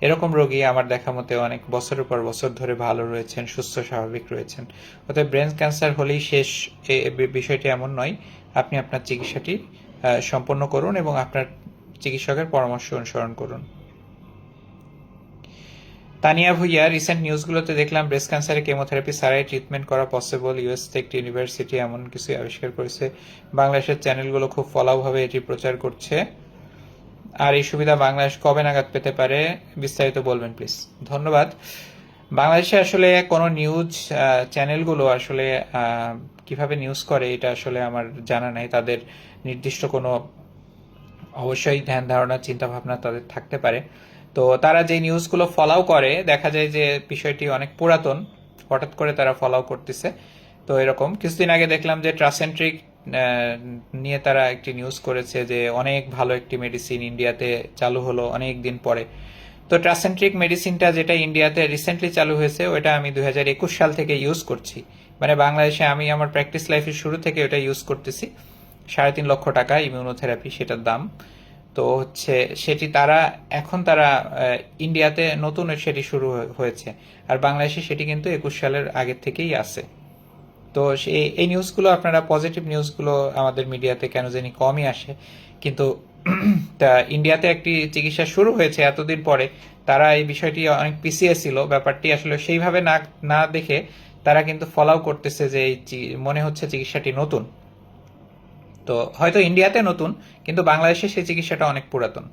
এরকম রোগী আমার দেখা মতে অনেক বছরের পর বছর ধরে ভালো রয়েছেন, সুস্থ স্বাভাবিক রয়েছেন। অতএব ব্রেন ক্যান্সার হলেই শেষ বিষয়টি এমন নয়। আপনি আপনার চিকিৎসাটি সম্পন্ন করুন এবং আপনার চিকিৎসকের পরামর্শ অনুসরণ করুন। তানিয়া ভুইয়া, রিসেন্ট নিউজগুলোতে দেখলাম ব্রেস্ট ক্যান্সারে কেমোথেরাপি ছাড়াই ট্রিটমেন্ট করা পসিবল। ইউএসতে একটি ইউনিভার্সিটি এমন কিছু আবিষ্কার করেছে। বাংলাদেশের চ্যানেলগুলো খুব ফলাওভাবে এটি প্রচার করছে। আর এই সুবিধা বাংলাদেশ কবে নাগাদ পেতে পারে, বিস্তারিত বলবেন প্লিজ। ধন্যবাদ। বাংলাদেশে আসলে কোনো নিউজ চ্যানেলগুলো আসলে কিভাবে নিউজ করে এটা আসলে আমার জানা নাই। তাদের নির্দিষ্ট কোনো অবশ্যই ধ্যান ধারণা চিন্তা ভাবনা তাদের থাকতে পারে। তো তারা যে নিউজগুলো ফলাও করে দেখা যায় যে বিষয়টি অনেক পুরাতন, হঠাৎ করে তারা ফলাও করতেছে। তো এরকম কিছুদিন আগে দেখলাম যে ট্রাসেন্ট্রিক নিয়ে তারা একটি নিউজ করেছে যে অনেক ভালো একটি মেডিসিন ইন্ডিয়াতে চালু হলো অনেক দিন পরে। তো ট্রাসেন্ট্রিক মেডিসিনটা যেটা ইন্ডিয়াতে রিসেন্টলি চালু হয়েছে ওটা আমি 2021 সাল থেকে ইউজ করছি, মানে বাংলাদেশে আমি আমার প্র্যাকটিস লাইফের শুরু থেকে ওটা ইউজ করতেছি। 3.5 লক্ষ টাকা ইমিউনোথেরাপি সেটার দাম। তো হচ্ছে সেটি এখন তারা ইন্ডিয়াতে নতুন সেটি শুরু হয়েছে, আর বাংলাদেশে সেটি কিন্তু 21 সালের আগের থেকেই আছে। তো এই নিউজগুলো আপনারা পজিটিভ নিউজগুলো আমাদের মিডিয়াতে কেন জানি কমই আসে, কিন্তু তা ইন্ডিয়াতে একটি চিকিৎসা শুরু হয়েছে এতদিন পরে, তারা এই বিষয়টি অনেক পিছিয়ে ছিল, ব্যাপারটি আসলে সেইভাবে না দেখে তারা কিন্তু ফলাও করতেছে যে মনে হচ্ছে চিকিৎসাটি নতুন। তো হয়তো ইন্ডিয়াতে নতুন, কিন্তু বাংলাদেশে সেই চিকিৎসাটা অনেক পুরাতন।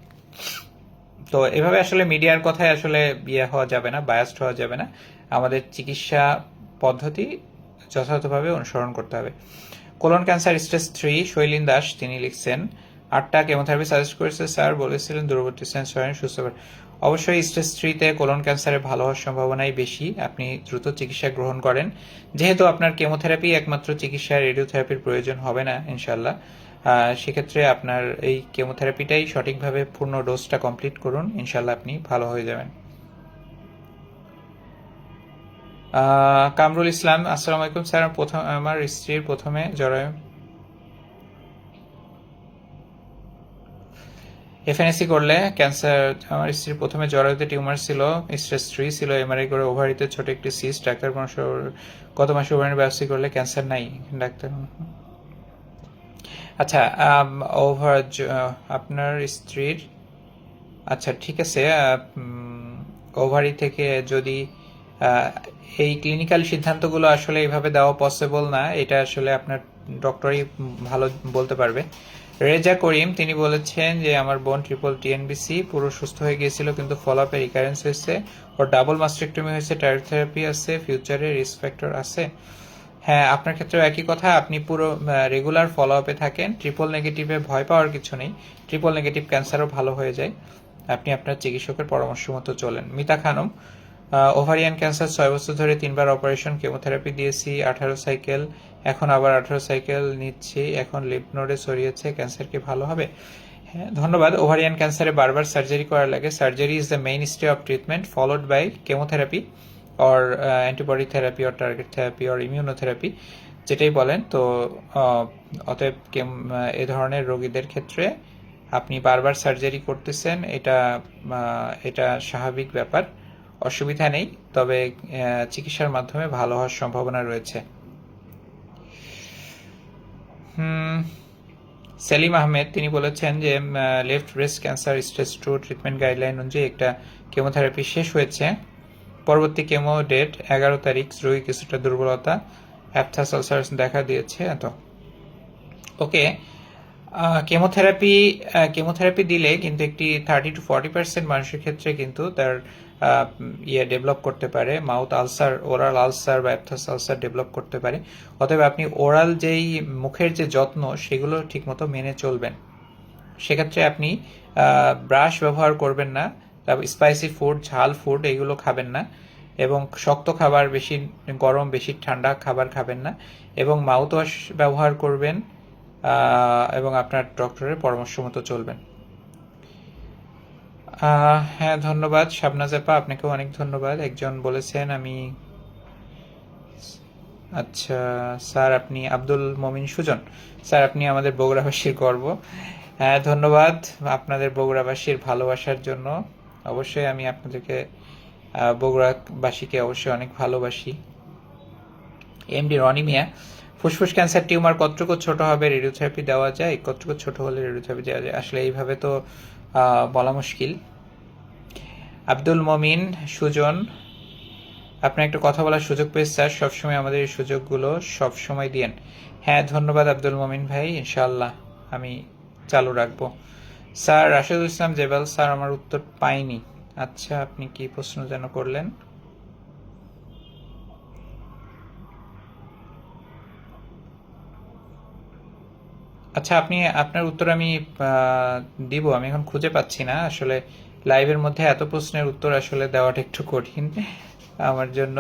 তো এভাবে আসলে মিডিয়ার কথায় আসলে হওয়া যাবে না, বায়াসড হওয়া যাবে না। আমাদের চিকিৎসা পদ্ধতি যথাযথভাবে অনুসরণ করতে হবে। কোলন ক্যান্সার স্টেজ 3, শৈলীন দাস, তিনি লিখছেন, 8টা কেমোথেরাপি সাজেস্ট করেছে স্যার, বলেছিলেন দূরবর্তী সেন্স হয়েন সুস্থ। অবশ্যই স্টেজ 3-তে কোলন ক্যান্সারে ভালো হওয়ার সম্ভাবনাই বেশি, আপনি দ্রুত চিকিৎসা গ্রহণ করেন। যেহেতু আপনার কেমোথেরাপি একমাত্র চিকিৎসা, রেডিওথেরাপির প্রয়োজন হবে না ইনশাল্লাহ, সেক্ষেত্রে আপনার এই কেমোথেরাপিটাই সঠিকভাবে পূর্ণ ডোজটা কমপ্লিট করুন, ইনশাল্লাহ আপনি ভালো হয়ে যাবেন। কামরুল ইসলাম, আসসালামু আলাইকুম স্যার, আমার স্ত্রীর প্রথমে জরায়ু এফএনএসি করলে ক্যান্সার, আমার স্ত্রীর প্রথমে জরায়ুতে টিউমার ছিল, স্টেজ 3 ছিল, এমআরআই করে ওভারিতে ছোট একটি সিস্ট, ডাক্তার পরামর্শ গত মাসে ওভারি বায়োপসি করলে ক্যান্সার নাই ডাক্তার। আচ্ছা, আপনার স্ত্রীর, আচ্ছা ঠিক আছে, ওভারি থেকে যদি এই ক্লিনিক্যাল সিদ্ধান্তগুলো আসলে এইভাবে দেওয়া পসিবল না, এটা আসলে আপনার ডক্টরই ভালো বলতে পারবে। রেজা করিম, তিনি বলেছেন যে আমার বোন ট্রিপল টিএনবিসি পুরো সুস্থ হয়ে গিয়েছিল, কিন্তু ফলো আপে রিকারেন্স হয়েছে, ওর ডাবল মাস্টেক্টমি হয়েছে, টায়ার থেরাপি আছে, ফিউচারে রিস্ক ফ্যাক্টর আছে। হ্যাঁ, আপনার ক্ষেত্রেও একই কথা, আপনি পুরো রেগুলার ফলো আপে থাকেন। ট্রিপল নেগেটিভে ভয় পাওয়ার কিছু নেই, ট্রিপল নেগেটিভ ক্যান্সারও ভালো হয়ে যায়, আপনি আপনার চিকিৎসকের পরামর্শ মতো চলেন। মিতা খানম, ওভারিয়ান ক্যান্সার 6 বছর ধরে 3বার অপারেশন, কেমোথেরাপি দিয়েছি, 18 সাইকেল, এখন আবার 18 সাইকেল নিচ্ছি, এখন লিম্ফ নোডে ছড়িয়েছে, ক্যান্সার কি ভালো হবে? হ্যাঁ, ধন্যবাদ। ওভারিয়ান ক্যান্সারে বারবার সার্জারি করা লাগে, surgery is the mainstay of treatment followed by chemotherapy or antibody therapy or target therapy or immunotherapy, যেটাই বলেন। তো অতএব এ ধরনের রোগীদের ক্ষেত্রে আপনি বারবার সার্জারি করতেছেন, এটা স্বাভাবিক ব্যাপার, অসুবিধা নেই, তবে চিকিৎসার মাধ্যমে ভালো হওয়ার সম্ভাবনা রয়েছে। সেলিম আহমেদ, তিনি বলেছেন যে left breast cancer stage 2 treatment guideline অনুযায়ী একটা কেমোথেরাপি শেষ হয়েছে, পরবর্তী কেমো ডেট 11 তারিখ, রোগী কিছুটা দুর্বলতা, অ্যাপথাস আলসার দেখা দিয়েছে। তো ওকে, কেমোথেরাপি কেমোথেরাপি দিলে কিন্তু একটি 30-40% মানুষের ক্ষেত্রে কিন্তু তার ডেভেলপ করতে পারে, মাউথ আলসার, ওরাল আলসার বা অ্যাপথাস আলসার ডেভেলপ করতে পারে। অতএব আপনি ওরাল যেই মুখের যে যত্ন সেগুলো ঠিকমতো মেনে চলবেন। সেক্ষেত্রে আপনি ব্রাশ ব্যবহার করবেন না, তারপর স্পাইসি ফুড, ঝাল ফুড এগুলো খাবেন না, এবং শক্ত খাবার, বেশি গরম বেশি ঠান্ডা খাবার খাবেন না, এবং মাউথ ওয়াশ ব্যবহার করবেন, এবং আপনার ডক্টরের পরামর্শ মতো চলবেন। হ্যাঁ, ধন্যবাদ শাবনাজ আপা, আপনাকেও অনেক ধন্যবাদ। একজন বলেছেন আমি, আচ্ছা স্যার আপনি আব্দুল মমিন সুজন, স্যার আপনি আমাদের বগুড়াবাসীর গর্ব। হ্যাঁ, ধন্যবাদ আপনাদের বগুড়াবাসীর ভালোবাসার জন্য। অবশ্যই আমি আপনাদেরকে বগুড়াবাসীকে অবশ্যই অনেক ভালোবাসি। এমডি রনি মিয়া, ফুসফুস ক্যান্সার টিউমার কতটুকু ছোট হবে রেডিওথেরাপি দেওয়া যায়? কতটুকু ছোট হলে রেডিওথেরাপি দেওয়া যায়? আসলে এইভাবে তো বলা মুশকিল। আব্দুল মমিন সুজন, আপনার একটা কথা বলার সুযোগ পেয়েছে স্যার, সবসময় আমাদের এই সুযোগগুলো সবসময় দিয়েন। হ্যাঁ, ধন্যবাদ আব্দুল মমিন ভাই, ইনশাআল্লাহ আমি চালু রাখবো। স্যার রাশেদুল ইসলাম জেবাল, স্যার আমার উত্তর পাইনি। আচ্ছা, আপনি কি প্রশ্ন যেন করলেন? আচ্ছা, আপনি আপনার উত্তর আমি দিব, আমি এখন খুঁজে পাচ্ছি না আসলে। লাইভের মধ্যে এত প্রশ্নের উত্তর আসলে দেওয়াটা একটু কঠিন আমার জন্য,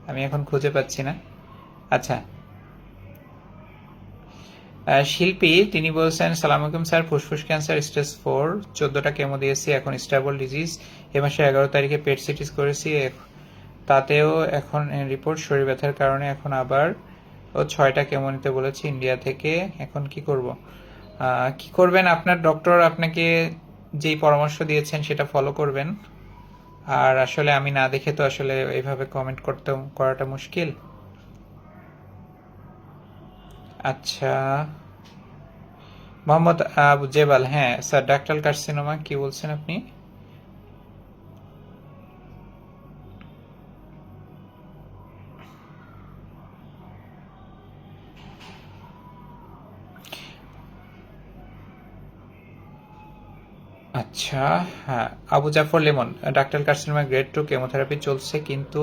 আমি এখন খুঁজে পাচ্ছি না। আচ্ছা, শিল্পী তিনি বলছেন, সালাম আলাইকুম স্যার, ফুসফুস ক্যান্সার স্টেজ 4, 14টা কেমো দিয়েছি, এখন স্টেবল ডিজিজ। এ মাসের 11 তারিখে পেট সিটি করেছি, তাতেও এখন রিপোর্ট শরীর ব্যথার কারণে, এখন আবার 6টা কেমো নিতে বলেছি ইন্ডিয়া থেকে, এখন কি করব? কি করবেন, আপনার ডক্টর আপনাকে যেই পরামর্শ দিয়েছেন সেটা ফলো করবেন। আর আসলে আমি না দেখে তো আসলে এইভাবে কমেন্ট করাটা মুশকিল। আচ্ছা, মোহাম্মদ আবু জেবাল, হ্যাঁ স্যার, ডাক্টাল কার্সিনোমা কি বলছেন আপনি? আচ্ছা, হ্যাঁ, Abu Jafar Lemon, doctor carcinoma grade 2 chemotherapy চলছে, কিন্তু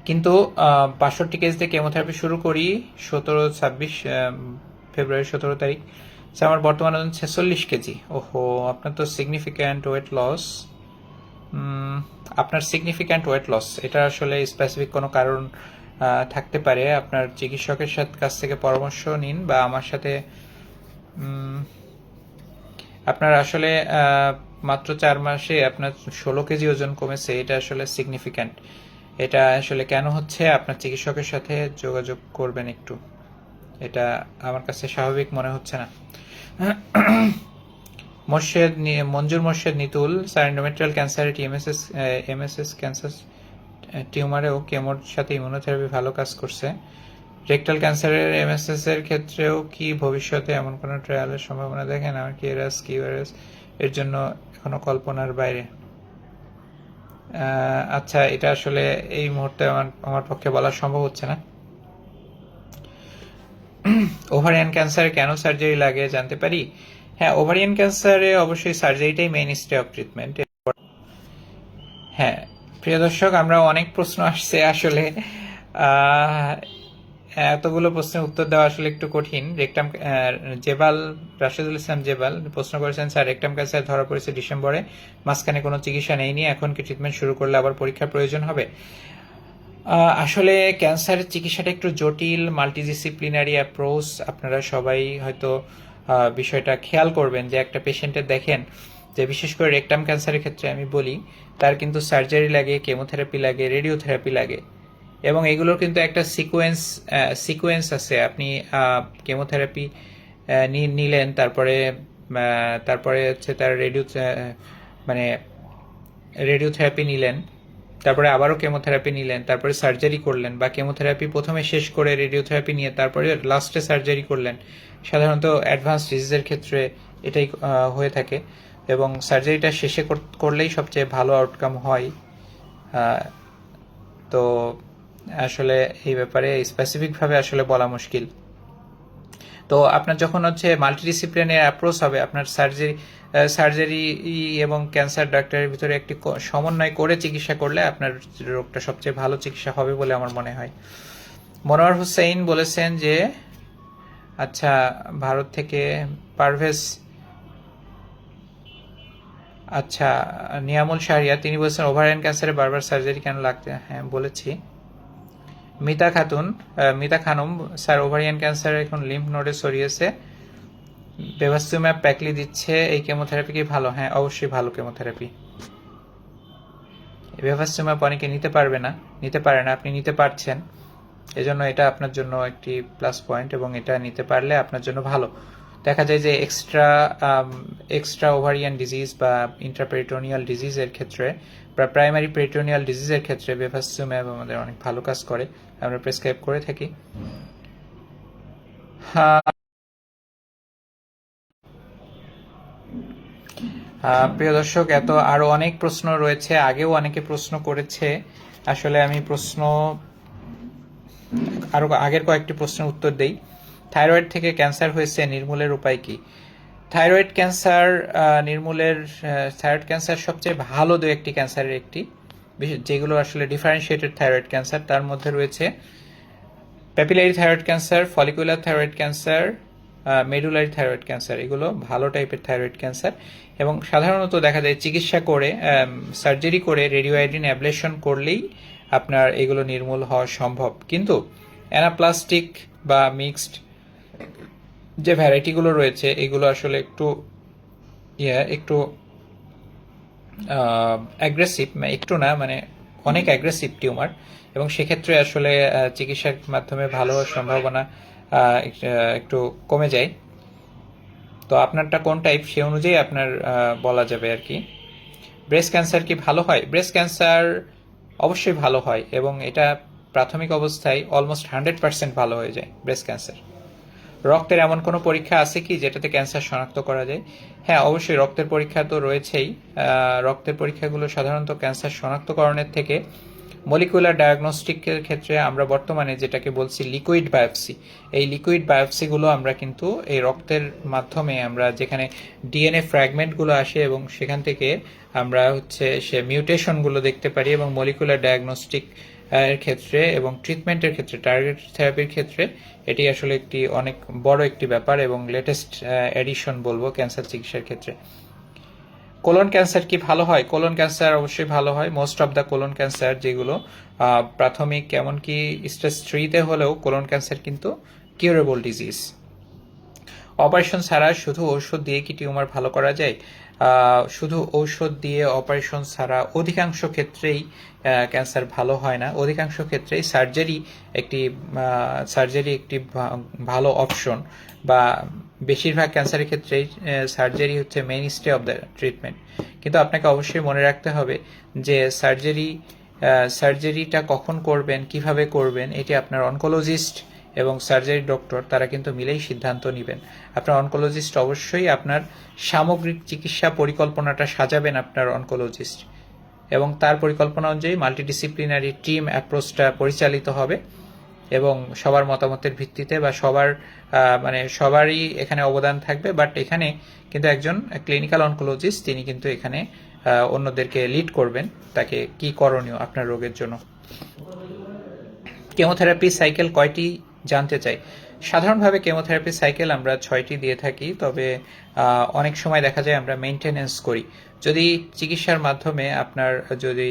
কিন্তু 62 কেজি দিয়ে কেমোথেরাপি শুরু করি 17 তারিখ। আমার বর্তমান ওজন 46 কেজি। ওহো, আপনার তো সিগনিফিক্যান্ট ওয়েট লস। আপনার সিগনিফিক্যান্ট ওয়েট লস, এটা আসলে স্পেসিফিক কোনো কারণ থাকতে পারে। আপনার চিকিৎসকের কাছ থেকে পরামর্শ নিন, বা আমার সাথে। আপনার আসলে মাত্র 4 মাসে আপনার 16 কেজি ওজন কমেছে, এটা আসলে সিগনিফিক্যান্ট। এটা আসলে কেন হচ্ছে, আপনার চিকিৎসকের সাথে যোগাযোগ করবেন একটু। এটা আমার কাছে স্বাভাবিক মনে হচ্ছে না। মঞ্জুর মোর্শেদ নিতুল, স্যার এন্ডোমেট্রিয়াল ক্যান্সারে এমএসএস ক্যান্সার টিউমারেও কেমোর সাথে ইমিউনোথেরাপি ভালো কাজ করছে। রেকটাল ক্যান্সারের এমএসএস এর ক্ষেত্রেও কি ভবিষ্যতে এমন কোনো ট্রায়ালের সম্ভাবনা দেখেন? আমার কি কিউআরএস এর জন্য এখনো কল্পনার বাইরে। আচ্ছা, এটা আসলে এই মুহূর্তে আমার পক্ষে বলা সম্ভব হচ্ছে না। ওভারিয়ান ক্যান্সারে কেন সার্জারি লাগে জানতে পারি? হ্যাঁ, ওভারিয়ান ক্যান্সারে অবশ্যই সার্জারিটাই মেইন স্টে অফ ট্রিটমেন্ট। হ্যাঁ, প্রিয় দর্শক, আমরা অনেক প্রশ্ন আসছে আসলে, এতগুলো প্রশ্নের উত্তর দেওয়া আসলে একটু কঠিন। রেকটাম জেবাল, রাশেদুল ইসলাম জেবাল প্রশ্ন করেছেন, স্যার রেকটাম ক্যান্সার ধরা পড়েছে ডিসেম্বরে, মাঝখানে কোনো চিকিৎসা নেয়নি, এখন কি ট্রিটমেন্ট শুরু করলে আবার পরীক্ষার প্রয়োজন হবে? আসলে ক্যান্সারের চিকিৎসাটা একটু জটিল, মাল্টিডিসিপ্লিনারি অ্যাপ্রোচ। আপনারা সবাই হয়তো বিষয়টা খেয়াল করবেন যে একটা পেশেন্টের দেখেন যে, বিশেষ করে রেকটাম ক্যান্সারের ক্ষেত্রে আমি বলি, তার কিন্তু সার্জারি লাগে, কেমোথেরাপি লাগে, রেডিওথেরাপি লাগে, এবং এগুলোর কিন্তু একটা সিকোয়েন্স আছে। আপনি কেমোথেরাপি নিলেন, তারপরে হচ্ছে তার মানে রেডিওথেরাপি নিলেন, তারপরে আবারও কেমোথেরাপি নিলেন, তারপরে সার্জারি করলেন, বা কেমোথেরাপি প্রথমে শেষ করে রেডিওথেরাপি নিয়ে তারপরে লাস্টে সার্জারি করলেন। সাধারণত অ্যাডভান্স ডিজিজের ক্ষেত্রে এটাই হয়ে থাকে, এবং সার্জারিটা শেষে করলেই সবচেয়ে ভালো আউটকাম হয়। তো আসলে এই ব্যাপারে স্পেসিফিকভাবে আসলে বলা মুশকিল। তো আপনার যখন হচ্ছে মাল্টিডিসিপ্লিনারি অ্যাপ্রোচ হবে, আপনার সার্জারি এবং ক্যান্সার ডাক্তারের ভিতরে একটি সমন্বয় করে চিকিৎসা করলে আপনার রোগটা সবচেয়ে ভালো চিকিৎসা হবে বলে আমার মনে হয়। মনোয়ার হুসাইন বলেছেন যে আচ্ছা, ভারত থেকে পারভেজ, আচ্ছা নিয়ামুল শাহরিয়া তিনি বলছেন ওভারিয়ান ক্যান্সারে বারবার সার্জারি কেন লাগছে? হ্যাঁ বলেছি। Mita Khanam, sir ovarian cancer এখন লিম্ফ নোডে ছড়িয়েছে, বেভাস্তুম্যাব প্যাকলি দিচ্ছে, এই কেমোথেরাপি কি ভালো? হ্যাঁ অবশ্যই ভালো কেমোথেরাপি। বেভাস্তুম্যাব অনেকে নিতে পারে না, আপনি নিতে পারছেন, এজন্য এটা আপনার জন্য একটি প্লাস পয়েন্ট, এবং এটা নিতে পারলে আপনার জন্য ভালো। দেখা যায় যে এক্সট্রা ওভারিয়ান ডিজিজ বা ইন্ট্রাপেরিটোনিয়াল ডিজিজের ক্ষেত্রে বা প্রাইমারি পেরিটোনিয়াল ডিজিজের ক্ষেত্রে বেভাস্তুম্যাব আমাদের অনেক ভালো কাজ করে, আমরা প্রেসক্রাইব করে থাকি। প্রিয় দর্শক, এত আরো অনেক প্রশ্ন রয়েছে, আগেও অনেকে প্রশ্ন করেছে। আসলে আমি আরো আগের কয়েকটি প্রশ্নের উত্তর দেই। থাইরয়েড থেকে ক্যান্সার হয়েছে, নির্মূলের উপায় কি? থাইরয়েড ক্যান্সার সবচেয়ে ভালো দু একটি ক্যান্সারের একটি, যেগুলো আসলে ডিফারেন্সিয়েটেড থাইরয়েড ক্যান্সার। তার মধ্যে রয়েছে papillary thyroid cancer, follicular thyroid cancer, medullary thyroid cancer. এগুলো ভালো টাইপের থাইরয়েড ক্যান্সার, এবং সাধারণত দেখা যায় চিকিৎসা করে, সার্জারি করে, রেডিওআয়োডিন অ্যাবলেশন করলেই আপনার এগুলো নির্মূল হওয়া সম্ভব। কিন্তু অ্যানাপ্লাস্টিক বা মিক্সড যে ভ্যারাইটিগুলো রয়েছে এগুলো আসলে একটু অ্যাগ্রেসিভ, একটু না মানে অনেক অ্যাগ্রেসিভ টিউমার, এবং সেক্ষেত্রে আসলে চিকিৎসার মাধ্যমে ভালো সম্ভাবনা একটু কমে যায়। তো আপনারটা কোন টাইপ সে অনুযায়ী আপনার বলা যাবে আর কি। ব্রেস্ট ক্যান্সার কি ভালো হয়? ব্রেস্ট ক্যান্সার অবশ্যই ভালো হয়, এবং এটা প্রাথমিক অবস্থায় অলমোস্ট 100% ভালো হয়ে যায় ব্রেস্ট ক্যান্সার। রক্তের এমন কোনো পরীক্ষা আছে কি যেটাতে ক্যান্সার শনাক্ত করা যায়? হ্যাঁ অবশ্যই, রক্তের পরীক্ষা তো রয়েছেই। রক্তের পরীক্ষাগুলো সাধারণত ক্যান্সার শনাক্তকরণের থেকে মলিকুলার ডায়াগনস্টিকের ক্ষেত্রে আমরা বর্তমানে যেটাকে বলছি লিকুইড বায়োপসি, এই লিকুইড বায়োপসিগুলো আমরা কিন্তু এই রক্তের মাধ্যমে আমরা যেখানে ডিএনএ ফ্র্যাগমেন্টগুলো আসে এবং সেখান থেকে আমরা সে মিউটেশনগুলো দেখতে পারি, এবং মলিকুলার ডায়াগনস্টিক এর ক্ষেত্রে এবং ট্রিটমেন্টের ক্ষেত্রে, টার্গেট থেরাপির ক্ষেত্রে এটি আসলে একটি অনেক বড় একটি ব্যাপার এবং লেটেস্ট এডিশন বলবো ক্যান্সার চিকিৎসার ক্ষেত্রে। কোলন ক্যান্সার কি ভালো হয়? কোলন ক্যান্সার অবশ্যই ভালো হয়। Most of the colon cancer যেগুলো প্রাথমিক এমনকি স্টেজ 3-তে হলেও কোলন ক্যান্সার কিন্তু কিউরেবল ডিজিজ। অপারেশন ছাড়া শুধু ঔষধ দিয়ে কি টিউমার ভালো করা যায়? শুধু ঔষধ দিয়ে অপারেশন ছাড়া অধিকাংশ ক্ষেত্রেই ক্যান্সার ভালো হয় না। অধিকাংশ ক্ষেত্রেই সার্জারি একটি ভালো অপশন, বা বেশিরভাগ ক্যান্সারের ক্ষেত্রেই সার্জারি হচ্ছে main stay of the treatment. কিন্তু আপনাকে অবশ্যই মনে রাখতে হবে যে সার্জারিটা কখন করবেন, কিভাবে করবেন, এটি আপনার অনকোলজিস্ট এবং সার্জারি ডক্টর তারা কিন্তু মিলেই সিদ্ধান্ত নেবেন। আপনার অনকোলজিস্ট অবশ্যই আপনার সামগ্রিক চিকিৎসা পরিকল্পনাটা সাজাবেন আপনার অনকোলজিস্ট, এবং তার পরিকল্পনা অনুযায়ী মাল্টিডিসিপ্লিনারি টিম অ্যাপ্রোচটা পরিচালিত হবে, এবং সবার মতামতের ভিত্তিতে বা সবারই এখানে অবদান থাকবে। বাট এখানে কিন্তু একজন ক্লিনিক্যাল অনকোলজিস্ট তিনি কিন্তু এখানে অন্যদেরকে লিড করবেন, তাকে কি করণীয় আপনার রোগের জন্য। কেমোথেরাপি সাইকেল কয়টি জানতে চাই? সাধারণভাবে কেমোথেরাপি সাইকেল আমরা 6টি দিয়ে থাকি, তবে অনেক সময় দেখা যায় আমরা মেইনটেনেন্স করি। যদি চিকিৎসার মাধ্যমে আপনার যদি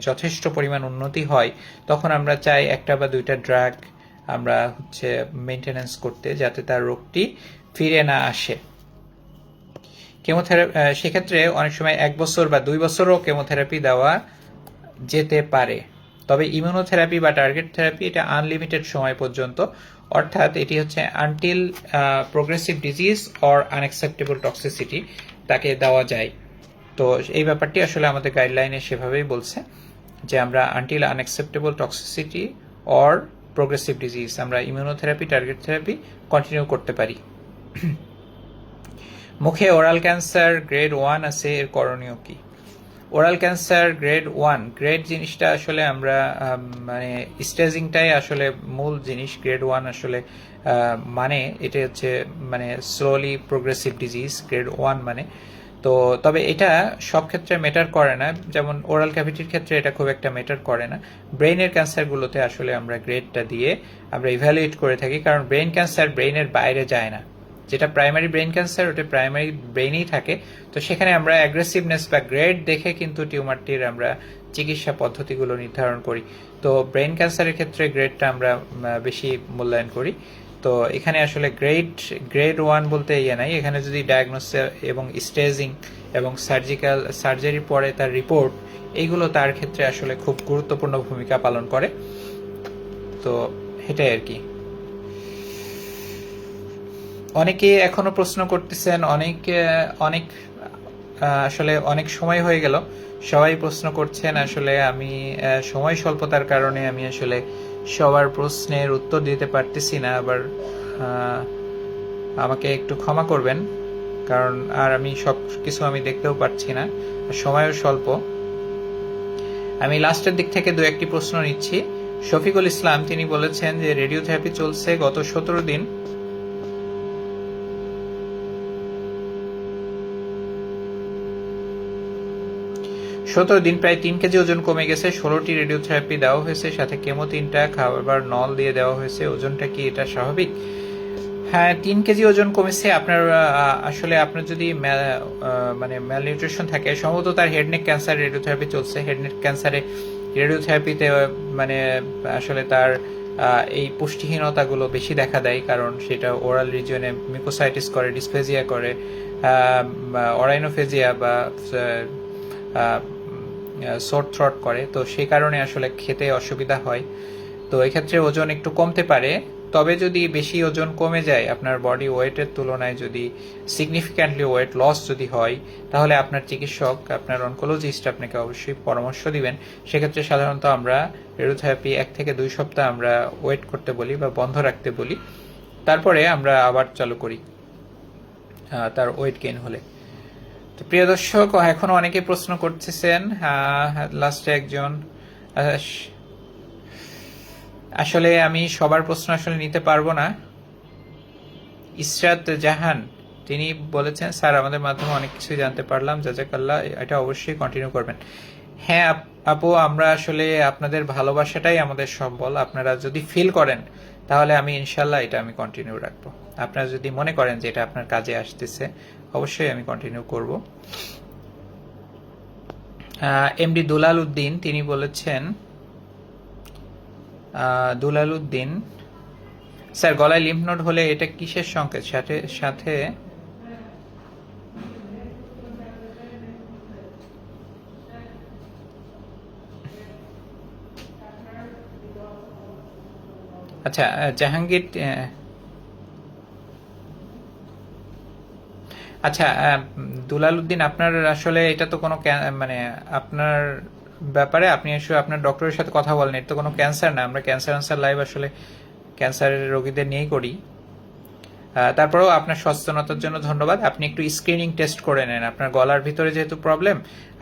যথেষ্ট পরিমাণ উন্নতি হয়, তখন আমরা চাই 1টা বা 2টা ড্রাগ আমরা মেইনটেনেন্স করতে, যাতে তার রোগটি ফিরে না আসে। কেমোথেরাপি সেক্ষেত্রে অনেক সময় 1 বছর বা 2 বছরও কেমোথেরাপি দেওয়া যেতে পারে। তবে ইমিউনোথেরাপি বা টার্গেট থেরাপি এটা আনলিমিটেড সময় পর্যন্ত, অর্থাৎ এটি হচ্ছে until progressive disease or unacceptable toxicity তাকে দেওয়া যায়। তো এই ব্যাপারটি আসলে আমাদের গাইডলাইনে সেভাবেই বলছে যে আমরা until unacceptable toxicity or progressive disease আমরা ইমিউনোথেরাপি, টার্গেট থেরাপি কন্টিনিউ করতে পারি। মুখে ওরাল ক্যান্সার গ্রেড 1 আছে, এর করণীয় কি? ওরাল ক্যান্সার গ্রেড 1, গ্রেড জিনিসটা আসলে আমরা মানে স্টেজিংটাই আসলে মূল জিনিস। গ্রেড 1 আসলে মানে এটা হচ্ছে মানে স্লোলি প্রোগ্রেসিভ ডিজিজ গ্রেড 1 মানে। তো তবে এটা সব ক্ষেত্রে ম্যাটার করে না, যেমন ওরাল ক্যাভিটির ক্ষেত্রে এটা খুব একটা ম্যাটার করে না। ব্রেইনের ক্যান্সারগুলোতে আসলে আমরা গ্রেডটা দিয়ে আমরা ইভ্যালুয়েট করে থাকি, কারণ ব্রেইন ক্যান্সার ব্রেইনের বাইরে যায় না। যেটা প্রাইমারি ব্রেইন ক্যান্সার ওটা প্রাইমারি ব্রেইনেই থাকে। তো সেখানে আমরা অ্যাগ্রেসিভনেস বা গ্রেড দেখে কিন্তু টিউমারটির আমরা চিকিৎসা পদ্ধতিগুলো নির্ধারণ করি। তো ব্রেইন ক্যান্সারের ক্ষেত্রে গ্রেডটা আমরা বেশি মূল্যায়ন করি। তো এখানে আসলে গ্রেড 1 বলতে ইয়ে নাই, এখানে যদি ডায়াগনোসিস এবং স্টেজিং এবং সার্জারির পরে তার রিপোর্ট, এইগুলো তার ক্ষেত্রে আসলে খুব গুরুত্বপূর্ণ ভূমিকা পালন করে। তো এটাই আর কি। অনেকে এখনো প্রশ্ন করতেছেন, অনেক আসলে অনেক সময় হয়ে গেল, সবাই প্রশ্ন করছেন। আসলে আমি সময় স্বল্পতার কারণে আমি আসলে সবার প্রশ্নের উত্তর দিতে পারতেছি না। আবার আমাকে একটু ক্ষমা করবেন, কারণ আর আমি সব কিছু আমি দেখতেও পারছি না, সময়ও স্বল্প। আমি লাস্টের দিক থেকে দু একটি প্রশ্ন নিচ্ছি। শফিকুল ইসলাম তিনি বলেছেন যে রেডিওথেরাপি চলছে গত 17 দিন, প্রায় 3 কেজি ওজন কমে গেছে। 16টি রেডিওথেরাপি দেওয়া হয়েছে, সাথে কেমো 3টা, খাবার নল দিয়ে দেওয়া হয়েছে। ওজনটা কি এটা স্বাভাবিক? হ্যাঁ, 3 কেজি ওজন কমেছে। আপনার আসলে আপনার যদি মানে ম্যালনিউট্রিশন থাকে, সম্ভবত তার হেডনেক ক্যান্সার রেডিওথেরাপি চলছে। হেডনেক ক্যান্সারে রেডিওথেরাপিতে মানে আসলে তার এই পুষ্টিহীনতাগুলো বেশি দেখা দেয়, কারণ সেটা ওরাল রিজিয়নে মিকোসাইটিস করে, ডিসফেজিয়া করে, অরাইনোফেজিয়া বা সোর থ্রট করে। তো সেই কারণে আসলে খেতে অসুবিধা হয়। তো এক্ষেত্রে ওজন একটু কমতে পারে। তবে যদি বেশি ওজন কমে যায়, আপনার বডি ওয়েটের তুলনায় যদি সিগনিফিক্যান্টলি ওয়েট লস যদি হয়, তাহলে আপনার চিকিৎসক, আপনার অনকোলজিস্ট আপনাকে অবশ্যই পরামর্শ দিবেন। সেক্ষেত্রে সাধারণত আমরা রেডিওথেরাপি 1 থেকে 2 সপ্তাহ আমরা ওয়েট করতে বলি বা বন্ধ রাখতে বলি, তারপরে আমরা আবার চালু করি তার ওয়েট গেইন হলে। তো প্রিয় দর্শক, এখনো অনেকে প্রশ্ন করতেছেন। লাস্টে একজন, আসলে আমি সবার প্রশ্ন আসলে নিতে পারবো না। ইসরাত জাহান তিনি বলেছেন, স্যার আমাদের মাধ্যমে অনেক কিছু জানতে পারলাম, জাজাকাল্লাহ, এটা অবশ্যই কন্টিনিউ করবেন। হ্যাঁ আপু, আমরা আসলে আপনাদের ভালোবাসাটাই আমাদের সম্বল। আপনারা যদি ফিল করেন, তাহলে আমি ইনশাল্লাহ এটা আমি কন্টিনিউ রাখবো। আপনারা যদি মনে করেন যে এটা আপনার কাজে আসতেছে, অবশ্যই আমি কন্টিনিউ করব। এমডি দুলাল উদ্দিন তিনি বলেছেন, দুলাল উদ্দিন স্যার, গলায় লিম্ফ নোড হলে এটা কিসের সংকেত? সাথে আচ্ছা জাহাঙ্গীর, আচ্ছা দুলাল উদ্দিন, আপনার আসলে এটা তো কোনো মানে আপনার ব্যাপারে আপনি আসলে আপনার ডক্টরের সাথে কথা বলেন। এটা তো কোনো ক্যান্সার না। আমরা ক্যান্সার লাইভ আসলে ক্যান্সারের রোগীদের নিয়েই করি। তারপরেও আপনার সচেতনতার জন্য ধন্যবাদ। আপনি একটু স্ক্রিনিং টেস্ট করে নেন। আপনার গলার ভিতরে যেহেতু প্রবলেম,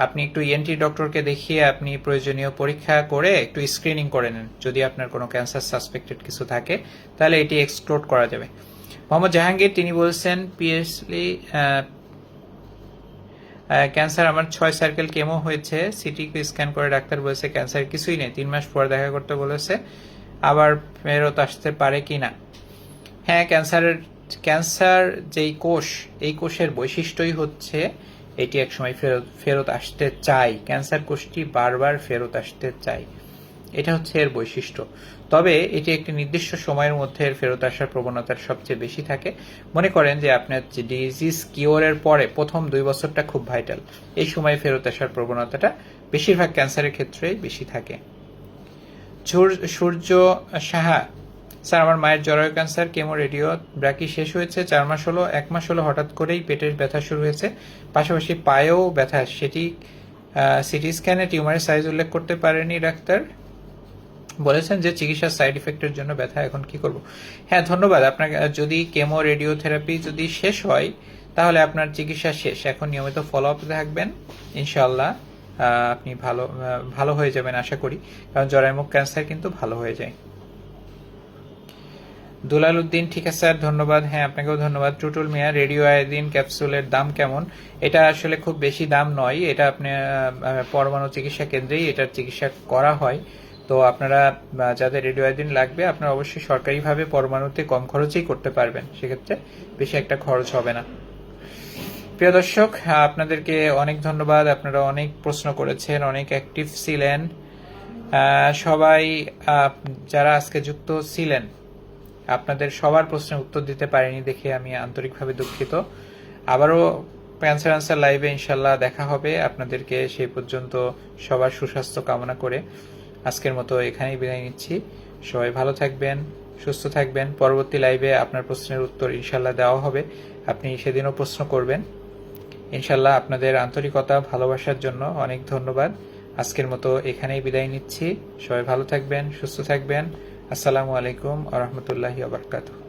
আপনি একটু ইএনটি ডক্টরকে দেখিয়ে আপনি প্রয়োজনীয় পরীক্ষা করে একটু স্ক্রিনিং করে নেন। যদি আপনার কোনো ক্যান্সার সাসপেক্টেড কিছু থাকে, তাহলে এটি এক্সক্লুড করা যাবে। মোহাম্মদ জাহাঙ্গীর তিনি বলছেন, পিএসলি ক্যান্সার আমার 6 সার্কেল কেমো হয়েছে, সিটি স্ক্যান করে ডাক্তার বলেছে ক্যান্সার কিছুই নেই, 3 মাস পর দেখা করতে বলেছে, আবার ফেরত আসতে পারে কি না? হ্যাঁ, ক্যান্সার যেই কোষ, এই কোষের বৈশিষ্ট্যই হচ্ছে এটি একসময় ফেরত আসতে চায়। ক্যান্সার কোষটি বারবার ফেরত আসতে চায়, এটা হচ্ছে এর বৈশিষ্ট্য। তবে এটি একটি নির্দিষ্ট সময়ের মধ্যে এর ফেরত আসার প্রবণতার সবচেয়ে বেশি থাকে। মনে করেন যে আপনার ডিজিজ কিওরের পরে প্রথম 2 বছরটা খুব ভাইটাল, এই সময় ফেরত আসার প্রবণতাটা বেশিরভাগ ক্যান্সারের ক্ষেত্রেই বেশি থাকে। সূর্য সাহা, স্যার আমার মায়ের জরায়ু ক্যান্সার, কেমো রেডিও ব্রাকি শেষ হয়েছে, 4 মাস হলো। 1 মাস হলো হঠাৎ করেই পেটের ব্যথা শুরু হয়েছে, পাশাপাশি পায়েও ব্যথা। সেটি সিটি স্ক্যানে টিউমারের সাইজ উল্লেখ করতে পারেনি ডাক্তার, বলেছেন যে চিকিৎসার সাইড ইফেক্টের জন্য ব্যথা। এখন কি করব? হ্যাঁ, ধন্যবাদ আপনাকে। যদি কেমো রেডিওথেরাপি যদি শেষ হয়, তাহলে আপনার চিকিৎসা শেষ। এখন নিয়মিত ফলো আপ থাকবেন ইনশাআল্লাহ, আপনি ভালো হয়ে যাবেন আশা করি, কারণ জরায়ুমুখ ক্যান্সার কিন্তু ভালো হয়ে যায়। দুলাল উদ্দিন, ঠিক আছে স্যার, ধন্যবাদ। হ্যাঁ, আপনাকেও ধন্যবাদ। টুটুল মিয়া, রেডিও আয়োডিন ক্যাপসুলের দাম কেমন? এটা আসলে খুব বেশি দাম নয়, এটা আপনি পরমাণু চিকিৎসা কেন্দ্রেই এটার চিকিৎসা করা হয়। তো আপনারা যাদের রেডিও আয়োডিন লাগবে, আপনারা অবশ্যই সরকারিভাবে পরমাণুতে কম খরচেই করতে পারবেন, সেক্ষেত্রে বেশি একটা খরচ হবে না। প্রিয় দর্শক, আপনাদেরকে অনেক ধন্যবাদ। আপনারা অনেক প্রশ্ন করেছেন, অনেক অ্যাক্টিভ ছিলেন সবাই। যারা আজকে যুক্ত ছিলেন, আপনাদের সবার প্রশ্নের উত্তর দিতে পারিনি দেখে আমি আন্তরিকভাবে দুঃখিত। আবারও ক্যান্সার আনসার লাইভে ইনশাল্লাহ দেখা হবে আপনাদেরকে। সেই পর্যন্ত সবার সুস্বাস্থ্য কামনা করে আজকের মতো এখানেই বিদায় নিচ্ছি। সবাই ভালো থাকবেন, সুস্থ থাকবেন। পরবর্তী লাইভে আপনার প্রশ্নের উত্তর ইনশাল্লাহ দেওয়া হবে, আপনি সেদিনও প্রশ্ন করবেন ইনশাল্লাহ। আপনাদের আন্তরিকতা, ভালোবাসার জন্য অনেক ধন্যবাদ। আজকের মতো এখানেই বিদায় নিচ্ছি। সবাই ভালো থাকবেন, সুস্থ থাকবেন। আসসালামু আলাইকুম ওয়া রাহমাতুল্লাহি ওয়া বারাকাতুহু।